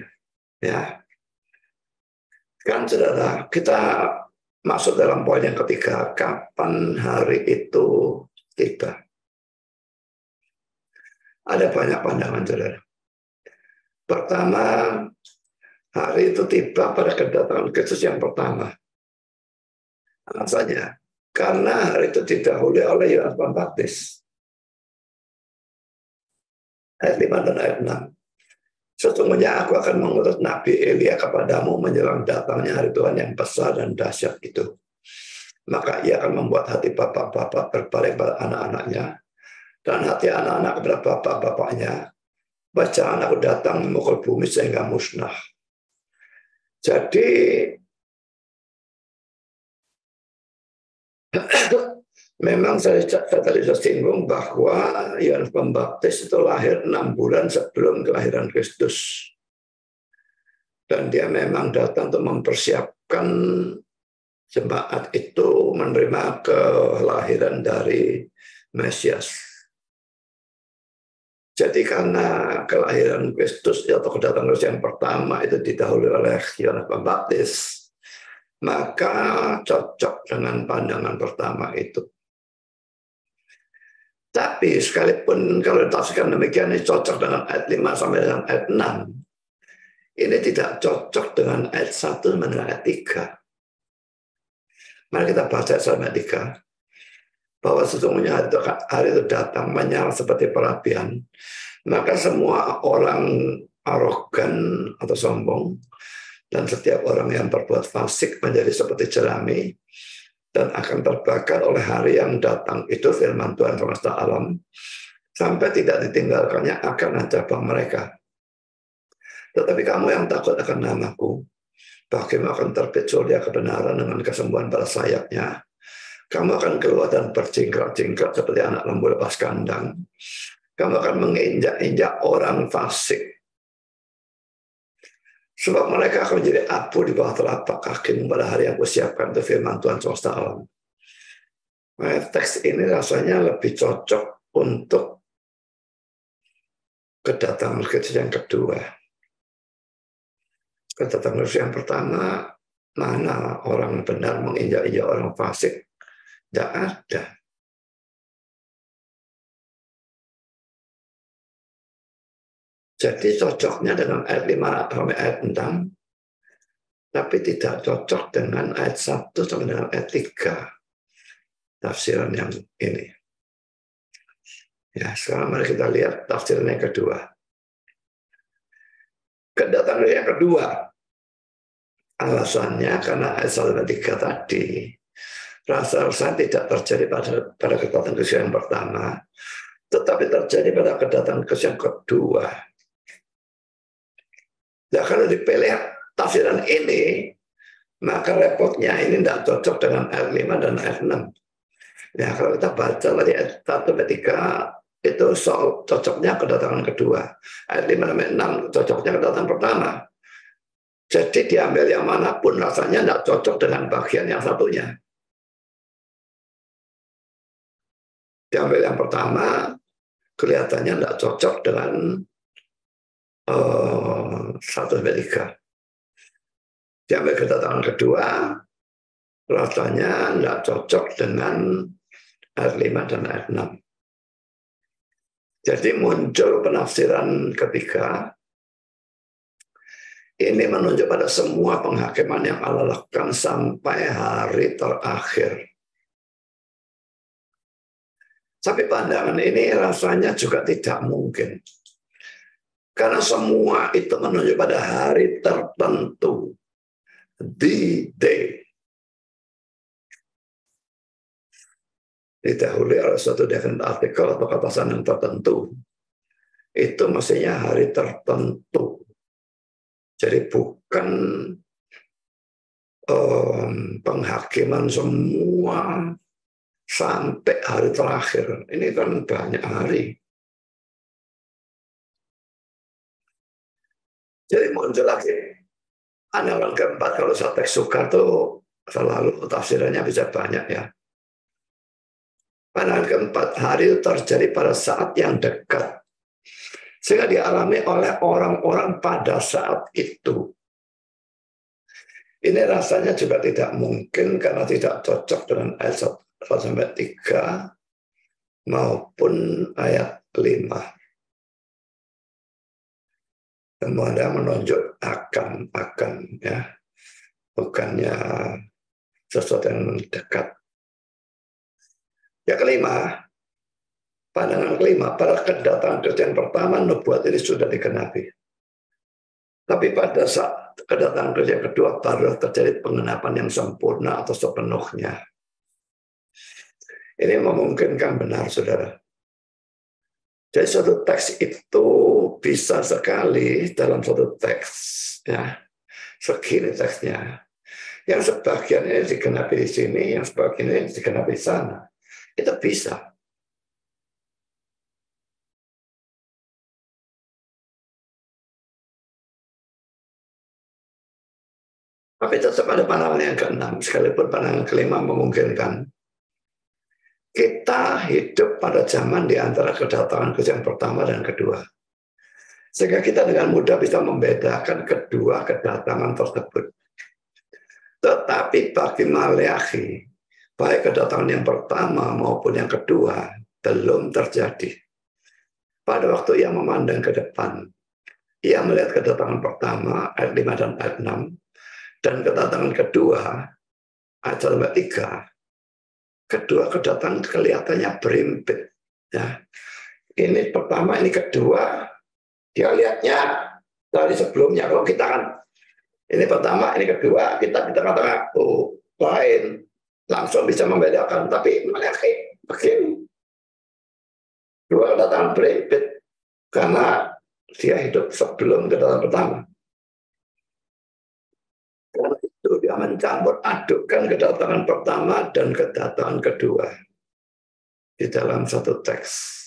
Ya, kan saudara, kita masuk dalam poin yang ketiga, kapan hari itu tiba. Ada banyak pandangan, saudara. Pertama, hari itu tiba pada kedatangan Kristus yang pertama. Alasannya, karena hari itu didahului oleh Yohanes Pembaptis. Ayat 5 dan ayat 6. Sesungguhnya aku akan mengutus Nabi Elia kepadamu menjelang datangnya hari Tuhan yang besar dan dahsyat itu. Maka ia akan membuat hati bapak-bapak berpaling pada anak-anaknya, dan hati anak-anak kepada bapak-bapaknya. Bacaan aku datang memukul bumi sehingga musnah. Jadi memang saya tadi sudah singgung bahwa Yohanes Pembaptis itu lahir 6 bulan sebelum kelahiran Kristus. Dan dia memang datang untuk mempersiapkan jemaat itu menerima kelahiran dari Mesias. Jadi karena kelahiran Kristus atau kedatangan Kristus yang pertama itu didahului oleh Yohanes Pembaptis, maka cocok dengan pandangan pertama itu. Tapi sekalipun kalau ditafsirkan demikian, ini cocok dengan ayat 5 sampai dengan ayat 6. Ini tidak cocok dengan ayat 1 sampai dengan ayat 3. Mari kita baca ayat 1 sampai 3. Bahwa sesungguhnya hari itu datang menyala seperti perapian. Maka semua orang arogan atau sombong dan setiap orang yang berbuat fasik menjadi seperti jerami dan akan terbakar oleh hari yang datang itu, firman Tuhan semesta alam, sampai tidak ditinggalkannya akan cabang mereka. Tetapi kamu yang takut akan namaku, bagimu akan terbit surya kebenaran dengan kesembuhan pada sayapnya. Kamu akan keluar dan berjingkrak-jingkrak seperti anak lembu lepas kandang. Kamu akan menginjak-injak orang fasik. Sebab mereka akan menjadi abu di bawah telapak kakimu pada hari yang kusiapkan, itu firman Tuhan semesta alam. Nah, teks ini rasanya lebih cocok untuk kedatangan Kristus yang kedua. Kedatangan Kristus yang pertama, mana orang benar menginjak-injak orang fasik? Tidak ada. Jadi cocoknya dengan ayat 5 sampai ayat 6, tapi tidak cocok dengan ayat 1 sampai dengan ayat 3. Tafsiran yang ini. Ya, sekarang mari kita lihat tafsiran yang kedua. Kedatangan yang kedua, alasannya karena ayat 1 dan 3 tadi, rasa-rasa tidak terjadi pada kedatangan Kristus yang pertama, tetapi terjadi pada kedatangan Kristus yang kedua. Nah, kalau dipilih tafsiran ini, maka repotnya ini tidak cocok dengan ayat 5 dan ayat 6. Ya, kalau kita baca tadi ayat 1 sampai 3, itu soal cocoknya kedatangan kedua. Ayat 5 sampai 6 cocoknya kedatangan pertama. Jadi diambil yang manapun rasanya tidak cocok dengan bagian yang satunya. Diambil yang pertama, kelihatannya tidak cocok dengan 1 sampai 3. Diambil kedatangan kedua, rasanya tidak cocok dengan ayat 5 dan ayat 6. Jadi muncul penafsiran ketiga. Ini menunjuk pada semua penghakiman yang Allah lakukan sampai hari terakhir. Tapi pandangan ini rasanya juga tidak mungkin. Karena semua itu menunjuk pada hari tertentu. The day. Didahului oleh suatu definite artikel atau katasan yang tertentu. Itu mestinya hari tertentu. Jadi bukan penghakiman semua sampai hari terakhir. Ini kan banyak hari. Jadi muncul lagi pandangan keempat. Kalau saya teks sukar tuh selalu tafsirannya bisa banyak ya. Pandangan keempat, hari itu terjadi pada saat yang dekat, sehingga dialami oleh orang-orang pada saat itu. Ini rasanya juga tidak mungkin karena tidak cocok dengan ayat 1-3 maupun ayat 5. Kemudian menunjuk akan ya, bukannya sesuatu yang dekat. Yang kelima, pandangan kelima, pada kedatangan Kristus yang pertama nubuat ini sudah digenapi. Tapi pada saat kedatangan Kristus yang kedua baru terjadi pengenapan yang sempurna atau sepenuhnya. Ini memungkinkan benar, saudara. Jadi suatu teks itu bisa sekali dalam suatu teks, ya, segini teksnya. Yang sebagian ini digenapi di sini, yang sebagian ini digenapi di sana. Itu bisa. Tapi tetap ada pandangan yang keenam, sekalipun pandangan kelima memungkinkan. Kita hidup pada zaman di antara kedatangan Kristus yang pertama dan kedua. Sehingga kita dengan mudah bisa membedakan kedua kedatangan tersebut. Tetapi bagi Maleakhi, baik kedatangan yang pertama maupun yang kedua, belum terjadi. Pada waktu ia memandang ke depan, ia melihat kedatangan pertama, ayat 5 dan ayat 6, dan kedatangan kedua, ayat 1-3, kedua kedatangan kelihatannya berimpit. Ya. Ini pertama, ini kedua, dia lihatnya dari sebelumnya. Kalau kita kan, ini pertama, ini kedua, kita katakan, oh, lain. Langsung bisa membedakan. Tapi Maleakhi begini. Dua kedatangan berimpit. Karena dia hidup sebelum kedatangan pertama. Karena itu dia mencampur adukkan kedatangan pertama dan kedatangan kedua di dalam satu teks.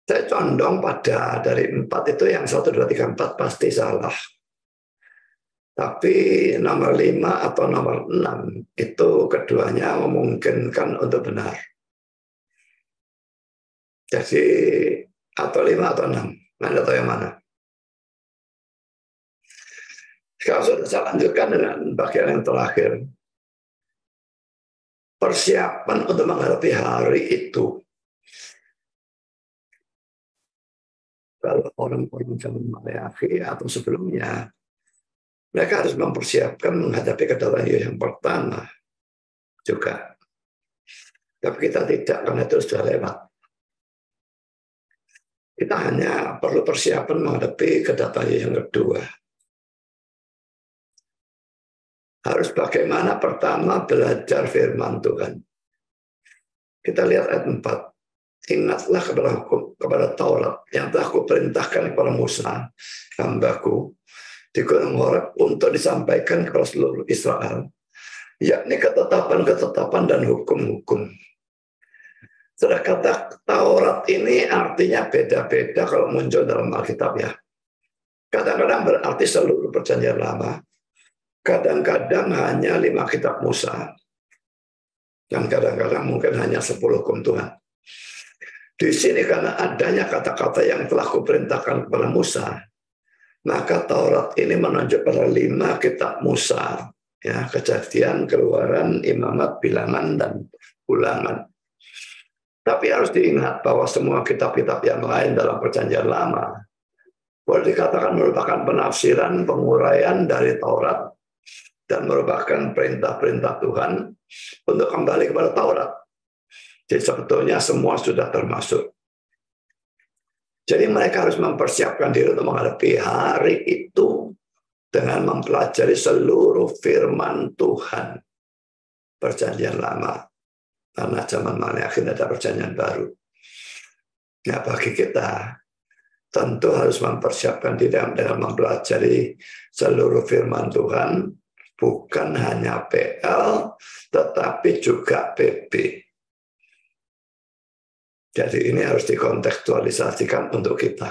Saya condong pada dari 4 itu yang 1, 2, 3, 4 pasti salah. Tapi nomor 5 atau nomor 6 itu keduanya memungkinkan untuk benar. Jadi atau 5 atau 6, Anda tahu yang mana? Sekarang sudah saya lanjutkan dengan bagian yang terakhir. Persiapan untuk menghadapi hari itu. Kalau orang-orang zaman Maleakhi atau sebelumnya, mereka harus mempersiapkan menghadapi kedatangan Yesus yang pertama juga. Tapi kita tidak, karena itu sudah lewat. Kita hanya perlu persiapan menghadapi kedatangan Yesus yang kedua. Harus bagaimana? Pertama, belajar firman Tuhan. Kita lihat ayat 4. Ingatlah kepada Taurat yang telah kuperintahkan kepada Musa, hambaku, di Gunung Horeb untuk disampaikan kepada seluruh Israel, yakni ketetapan-ketetapan dan hukum-hukum. Sudah kata Taurat ini artinya beda-beda kalau muncul dalam Alkitab ya. Kadang-kadang berarti seluruh perjanjian lama, kadang-kadang hanya 5 kitab Musa, dan kadang-kadang mungkin hanya 10 hukum Tuhan. Di sini karena adanya kata-kata yang telah kuperintahkan kepada Musa, maka Taurat ini menunjuk pada 5 kitab Musa, ya, Kejadian, Keluaran, Imamat, Bilangan, dan Ulangan. Tapi harus diingat bahwa semua kitab-kitab yang lain dalam perjanjian lama boleh dikatakan merupakan penafsiran, penguraian dari Taurat dan merupakan perintah-perintah Tuhan untuk kembali kepada Taurat. Jadi sebetulnya semua sudah termasuk. Jadi mereka harus mempersiapkan diri untuk menghadapi hari itu dengan mempelajari seluruh firman Tuhan. Perjanjian lama. Karena zaman Maleakhi ada perjanjian baru. Nah, bagi kita tentu harus mempersiapkan diri dengan mempelajari seluruh firman Tuhan. Bukan hanya PL, tetapi juga PB. Jadi ini harus dikontekstualisasikan untuk kita.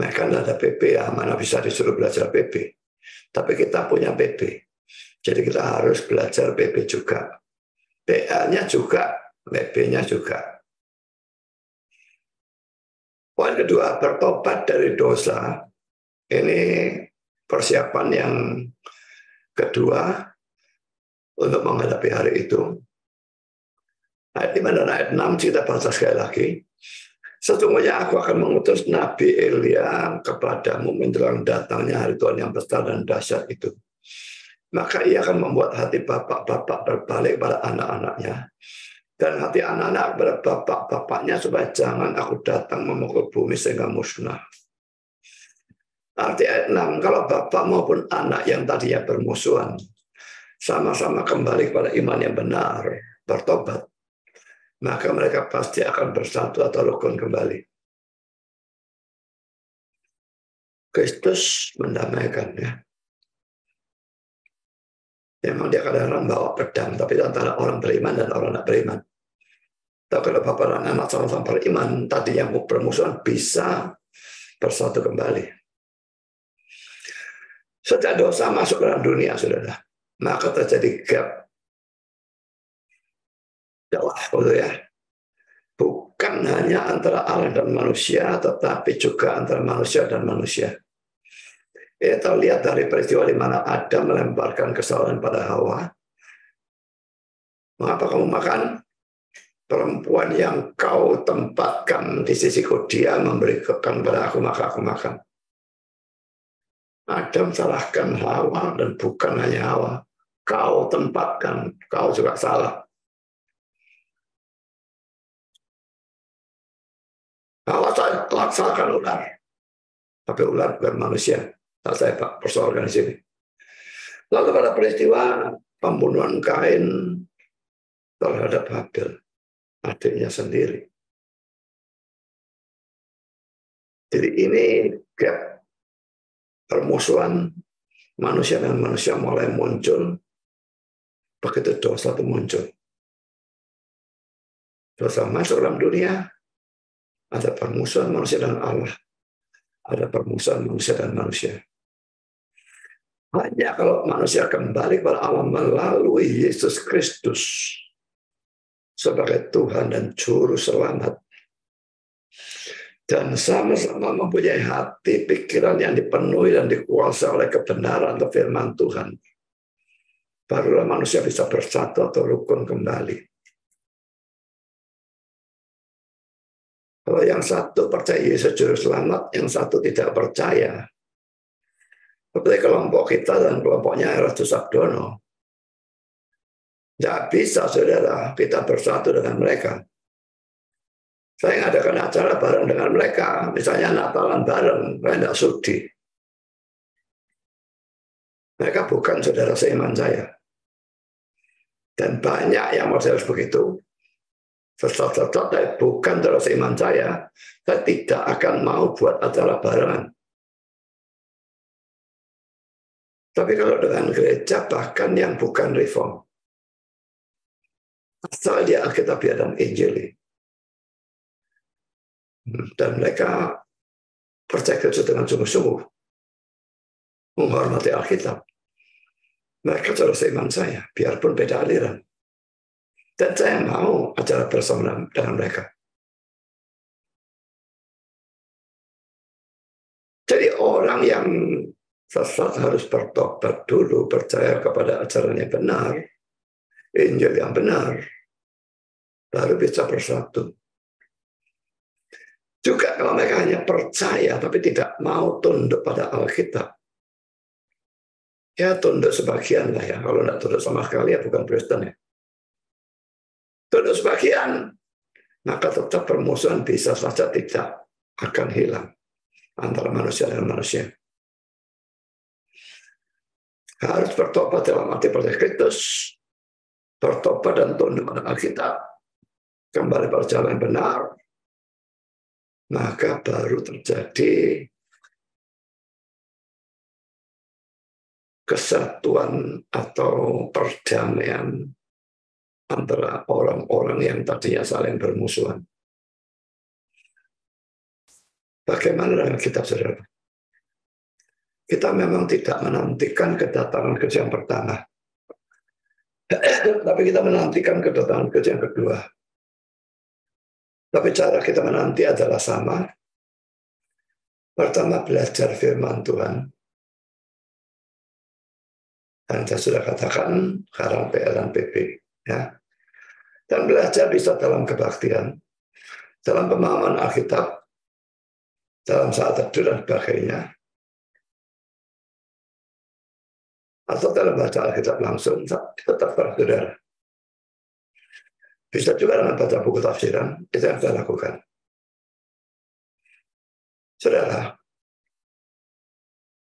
Nah kan ada PP ya, mana bisa disuruh belajar PP. Tapi kita punya PP. Jadi kita harus belajar PP juga. PA-nya juga, PP-nya juga. Poin kedua, bertobat dari dosa. Ini persiapan yang kedua untuk menghadapi hari itu. Ayat 5 dan ayat 6 kita baca sekali lagi. Sesungguhnya aku akan mengutus Nabi Elia kepadamu menjelang datangnya hari Tuhan yang besar dan dahsyat itu. Maka ia akan membuat hati bapak-bapak berbalik pada anak-anaknya. Dan hati anak-anak kepada bapak-bapaknya supaya jangan aku datang memukul bumi sehingga musnah. Arti ayat 6, kalau bapak maupun anak yang tadinya bermusuhan sama-sama kembali kepada iman yang benar, bertobat, maka mereka pasti akan bersatu atau rukun kembali. Kristus mendamaikan ya. Memang dia kadang-kadang bawa pedang, tapi antara orang beriman dan orang tidak beriman. Tapi kalau bapak dan anak sama-sama beriman, tadi yang bermusuhan bisa bersatu kembali. Sejak dosa masuk dalam dunia, saudara, maka terjadi gap. Jelas, ya. Bukan hanya antara Allah dan manusia, tetapi juga antara manusia dan manusia. Ini terlihat dari peristiwa di mana Adam melemparkan kesalahan pada Hawa. Mengapa kamu makan? Perempuan yang kau tempatkan di sisiku, dia memberikan kepada aku, maka aku makan. Adam salahkan Hawa dan bukan hanya Hawa. Kau tempatkan, kau juga salah. Hawa salahkan ular. Tapi ular bukan manusia. Tak saya persoalkan di sini. Lalu pada peristiwa pembunuhan Kain terhadap Habel, adiknya sendiri. Jadi ini gap permusuhan manusia dan manusia mulai muncul begitu dosa itu muncul. Dosa masuk dalam dunia, ada permusuhan manusia dan Allah, ada permusuhan manusia dan manusia. Hanya kalau manusia kembali kepada Allah melalui Yesus Kristus sebagai Tuhan dan Juru Selamat, dan sama-sama mempunyai hati pikiran yang dipenuhi dan dikuasai oleh kebenaran atau firman Tuhan, barulah manusia bisa bersatu atau rukun kembali. Kalau yang satu percaya Yesus Juru Selamat, yang satu tidak percaya, seperti kelompok kita dan kelompoknya Erastus Abdono, tidak bisa, saudara, kita bersatu dengan mereka. Saya ngadakan acara bareng dengan mereka, misalnya Natalan bareng, saya tidak sudi. Mereka bukan saudara seiman saya. Dan banyak yang model begitu. Sesat-sesat bukan saudara seiman saya tidak akan mau buat acara barengan. Tapi kalau dengan gereja, bahkan yang bukan reform, asal dia Alkitabiah dan Injili, dan mereka percaya Kristus dengan sungguh-sungguh, menghormati Alkitab, mereka saudara seiman saya, biarpun beda aliran. Dan saya mau acara bersama dengan mereka. Jadi orang yang sesat harus bertobat dulu, percaya kepada ajaran yang benar, Injil yang benar, baru bisa bersatu. Juga kalau mereka hanya percaya tapi tidak mau tunduk pada Alkitab, ya tunduk sebagian lah ya. Kalau tidak tunduk sama sekali ya bukan Kristen ya. Tunduk sebagian, maka tetap permusuhan bisa saja tidak akan hilang antara manusia dan manusia. Harus bertobat dalam arti percaya Kristus, bertobat dan tunduk pada Alkitab, kembali pada jalan yang benar, maka baru terjadi kesatuan atau perdamaian antara orang-orang yang tadinya saling bermusuhan. Bagaimana dengan kita, saudara? Kita memang tidak menantikan kedatangan Kristus yang pertama, tapi kita menantikan kedatangan Kristus yang kedua. Tapi cara kita menanti adalah sama. Pertama, belajar firman Tuhan. Dan saya sudah katakan, sekarang PL dan PP. Ya. Dan belajar bisa dalam kebaktian, dalam pemahaman Alkitab, dalam saat teduh dan sebagainya. Atau dalam baca Alkitab langsung, tetap saudara. Bisa juga dengan baca buku tafsiran, itu yang saya lakukan. Saudara,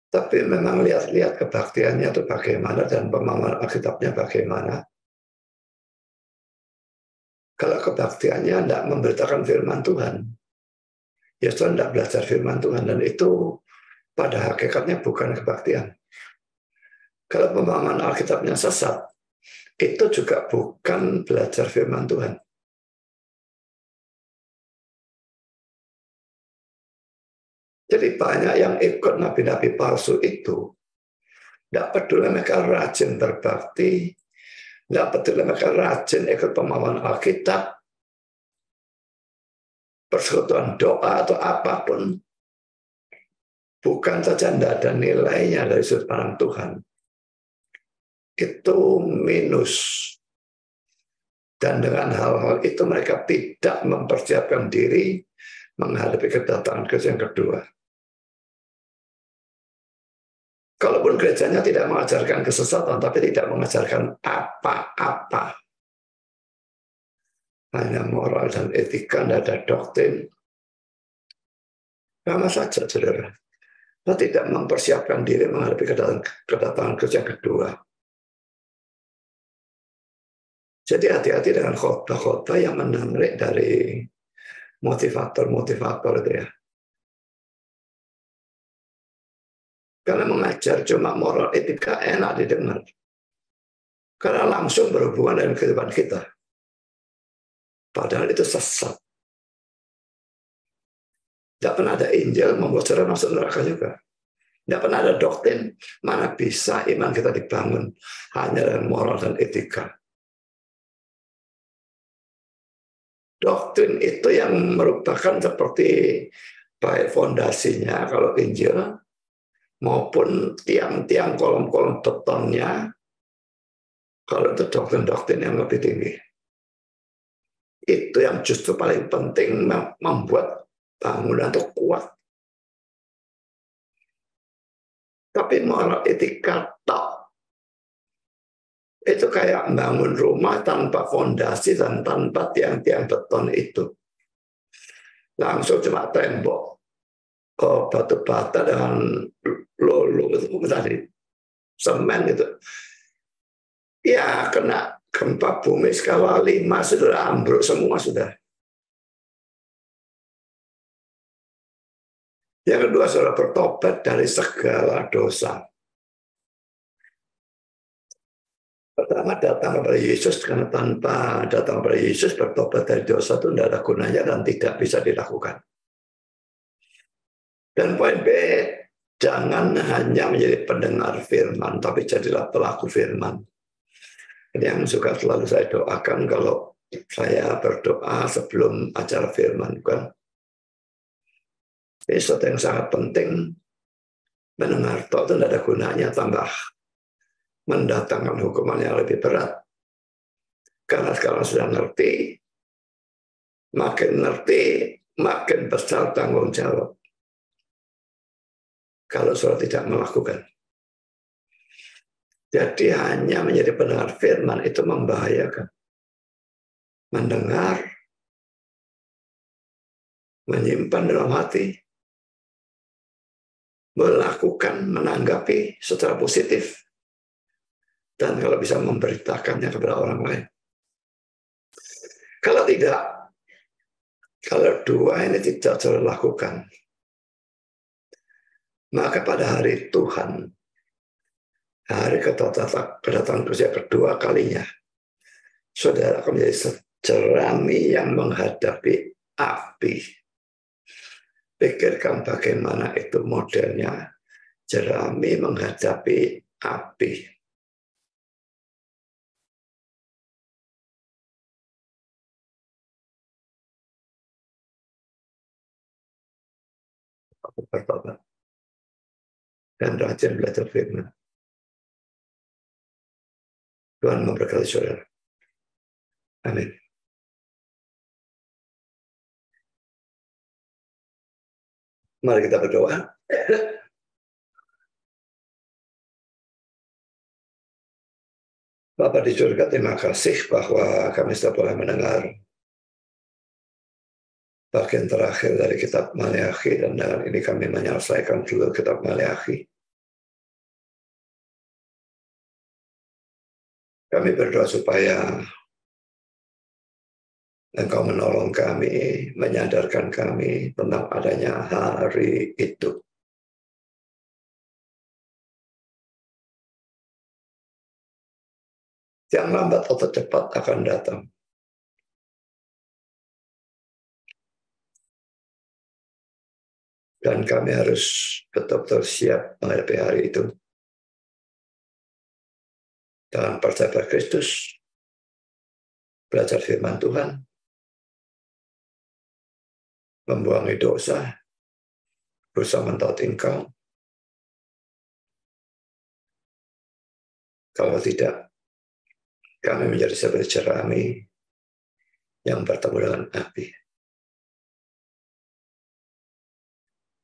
tapi memang lihat-lihat kebaktiannya itu bagaimana dan pemahaman Alkitabnya bagaimana. Kalau kebaktiannya tidak memberitakan firman Tuhan, ya saudara tidak belajar firman Tuhan, dan itu pada hakikatnya bukan kebaktian. Kalau pemahaman Alkitabnya sesat, itu juga bukan belajar firman Tuhan. Jadi banyak yang ikut nabi-nabi palsu itu, tidak peduli mereka rajin berbakti, tidak peduli mereka rajin ikut pemahaman Alkitab, persekutuan doa atau apapun, bukan saja tidak ada nilainya dari sudut pandang Tuhan. Itu minus. Dan dengan hal-hal itu mereka tidak mempersiapkan diri menghadapi kedatangan Kristus yang kedua. Kalaupun gerejanya tidak mengajarkan kesesatan, tapi tidak mengajarkan apa-apa. Hanya moral dan etika, tidak ada doktrin. Sama saja, saudara. Kita tidak mempersiapkan diri menghadapi kedatangan Kristus yang kedua. Jadi hati-hati dengan khotbah-khotbah yang menarik dari motivator-motivator itu ya. Karena mengajar cuma moral etika enak didengar. Karena langsung berhubungan dengan kehidupan kita. Padahal itu sesat. Tidak pernah ada Injil membuat saudara masuk neraka juga. Tidak pernah ada doktrin. Mana bisa iman kita dibangun hanya dengan moral dan etika. Doktrin itu yang merupakan seperti baik fondasinya kalau Injil maupun tiang-tiang kolom-kolom betonnya, kalau itu doktrin-doktrin yang lebih tinggi. Itu yang justru paling penting membuat bangunan itu kuat. Tapi moral etika tok. Itu kayak membangun rumah tanpa fondasi dan tanpa tiang-tiang beton itu. Langsung cuma tembok, batu bata dengan lolo itu tadi, semen itu. Ya kena gempa bumi skala 5 sudah ambruk semua sudah. Yang kedua, saudara bertobat dari segala dosa. Pertama, datang kepada Yesus, karena tanpa datang kepada Yesus, bertobat dari dosa itu tidak ada gunanya dan tidak bisa dilakukan. Dan poin B, jangan hanya menjadi pendengar firman, tapi jadilah pelaku firman. Ini yang suka selalu saya doakan kalau saya berdoa sebelum acara firman. Bukan? Ini sesuatu yang sangat penting. Mendengar itu tidak ada gunanya, tambah mendatangkan hukuman yang lebih berat. Karena sekarang sudah ngerti, makin besar tanggung jawab. Kalau saudara tidak melakukan. Jadi hanya menjadi pendengar firman itu membahayakan. Mendengar, menyimpan dalam hati, melakukan, menanggapi secara positif, dan kalau bisa memberitakannya kepada orang lain. Kalau tidak, kalau dua ini tidak saudara lakukan, maka pada hari Tuhan, hari kedatangan Kristus kedua kalinya, saudara akan menjadi jerami yang menghadapi api. Pikirkan bagaimana itu modelnya, jerami menghadapi api. Aku bertobat dan rajin belajar firman. Tuhan memberkati saudara. Amin. Mari kita berdoa. Bapa di surga, terima kasih bahwa kami sudah boleh mendengar bagian terakhir dari kitab Maleakhi, dan dengan ini kami menyelesaikan dulu kitab Maleakhi. Kami berdoa supaya Engkau menolong kami, menyadarkan kami tentang adanya hari itu. Yang lambat atau cepat akan datang. Dan kami harus betul-betul siap menghadapi hari itu. Dengan percaya pada Kristus, belajar firman Tuhan, membuangi dosa, berusaha mentaati Engkau. Kalau tidak, kami menjadi seperti jerami yang bertemu dengan api.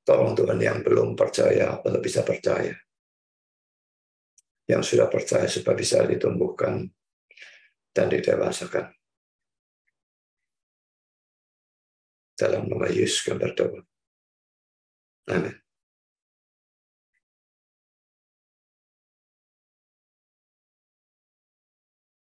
Tolong Tuhan yang belum percaya untuk bisa percaya. Yang sudah percaya supaya bisa ditumbuhkan dan didewasakan. Dalam nama Yesus kami berdoa. Amin.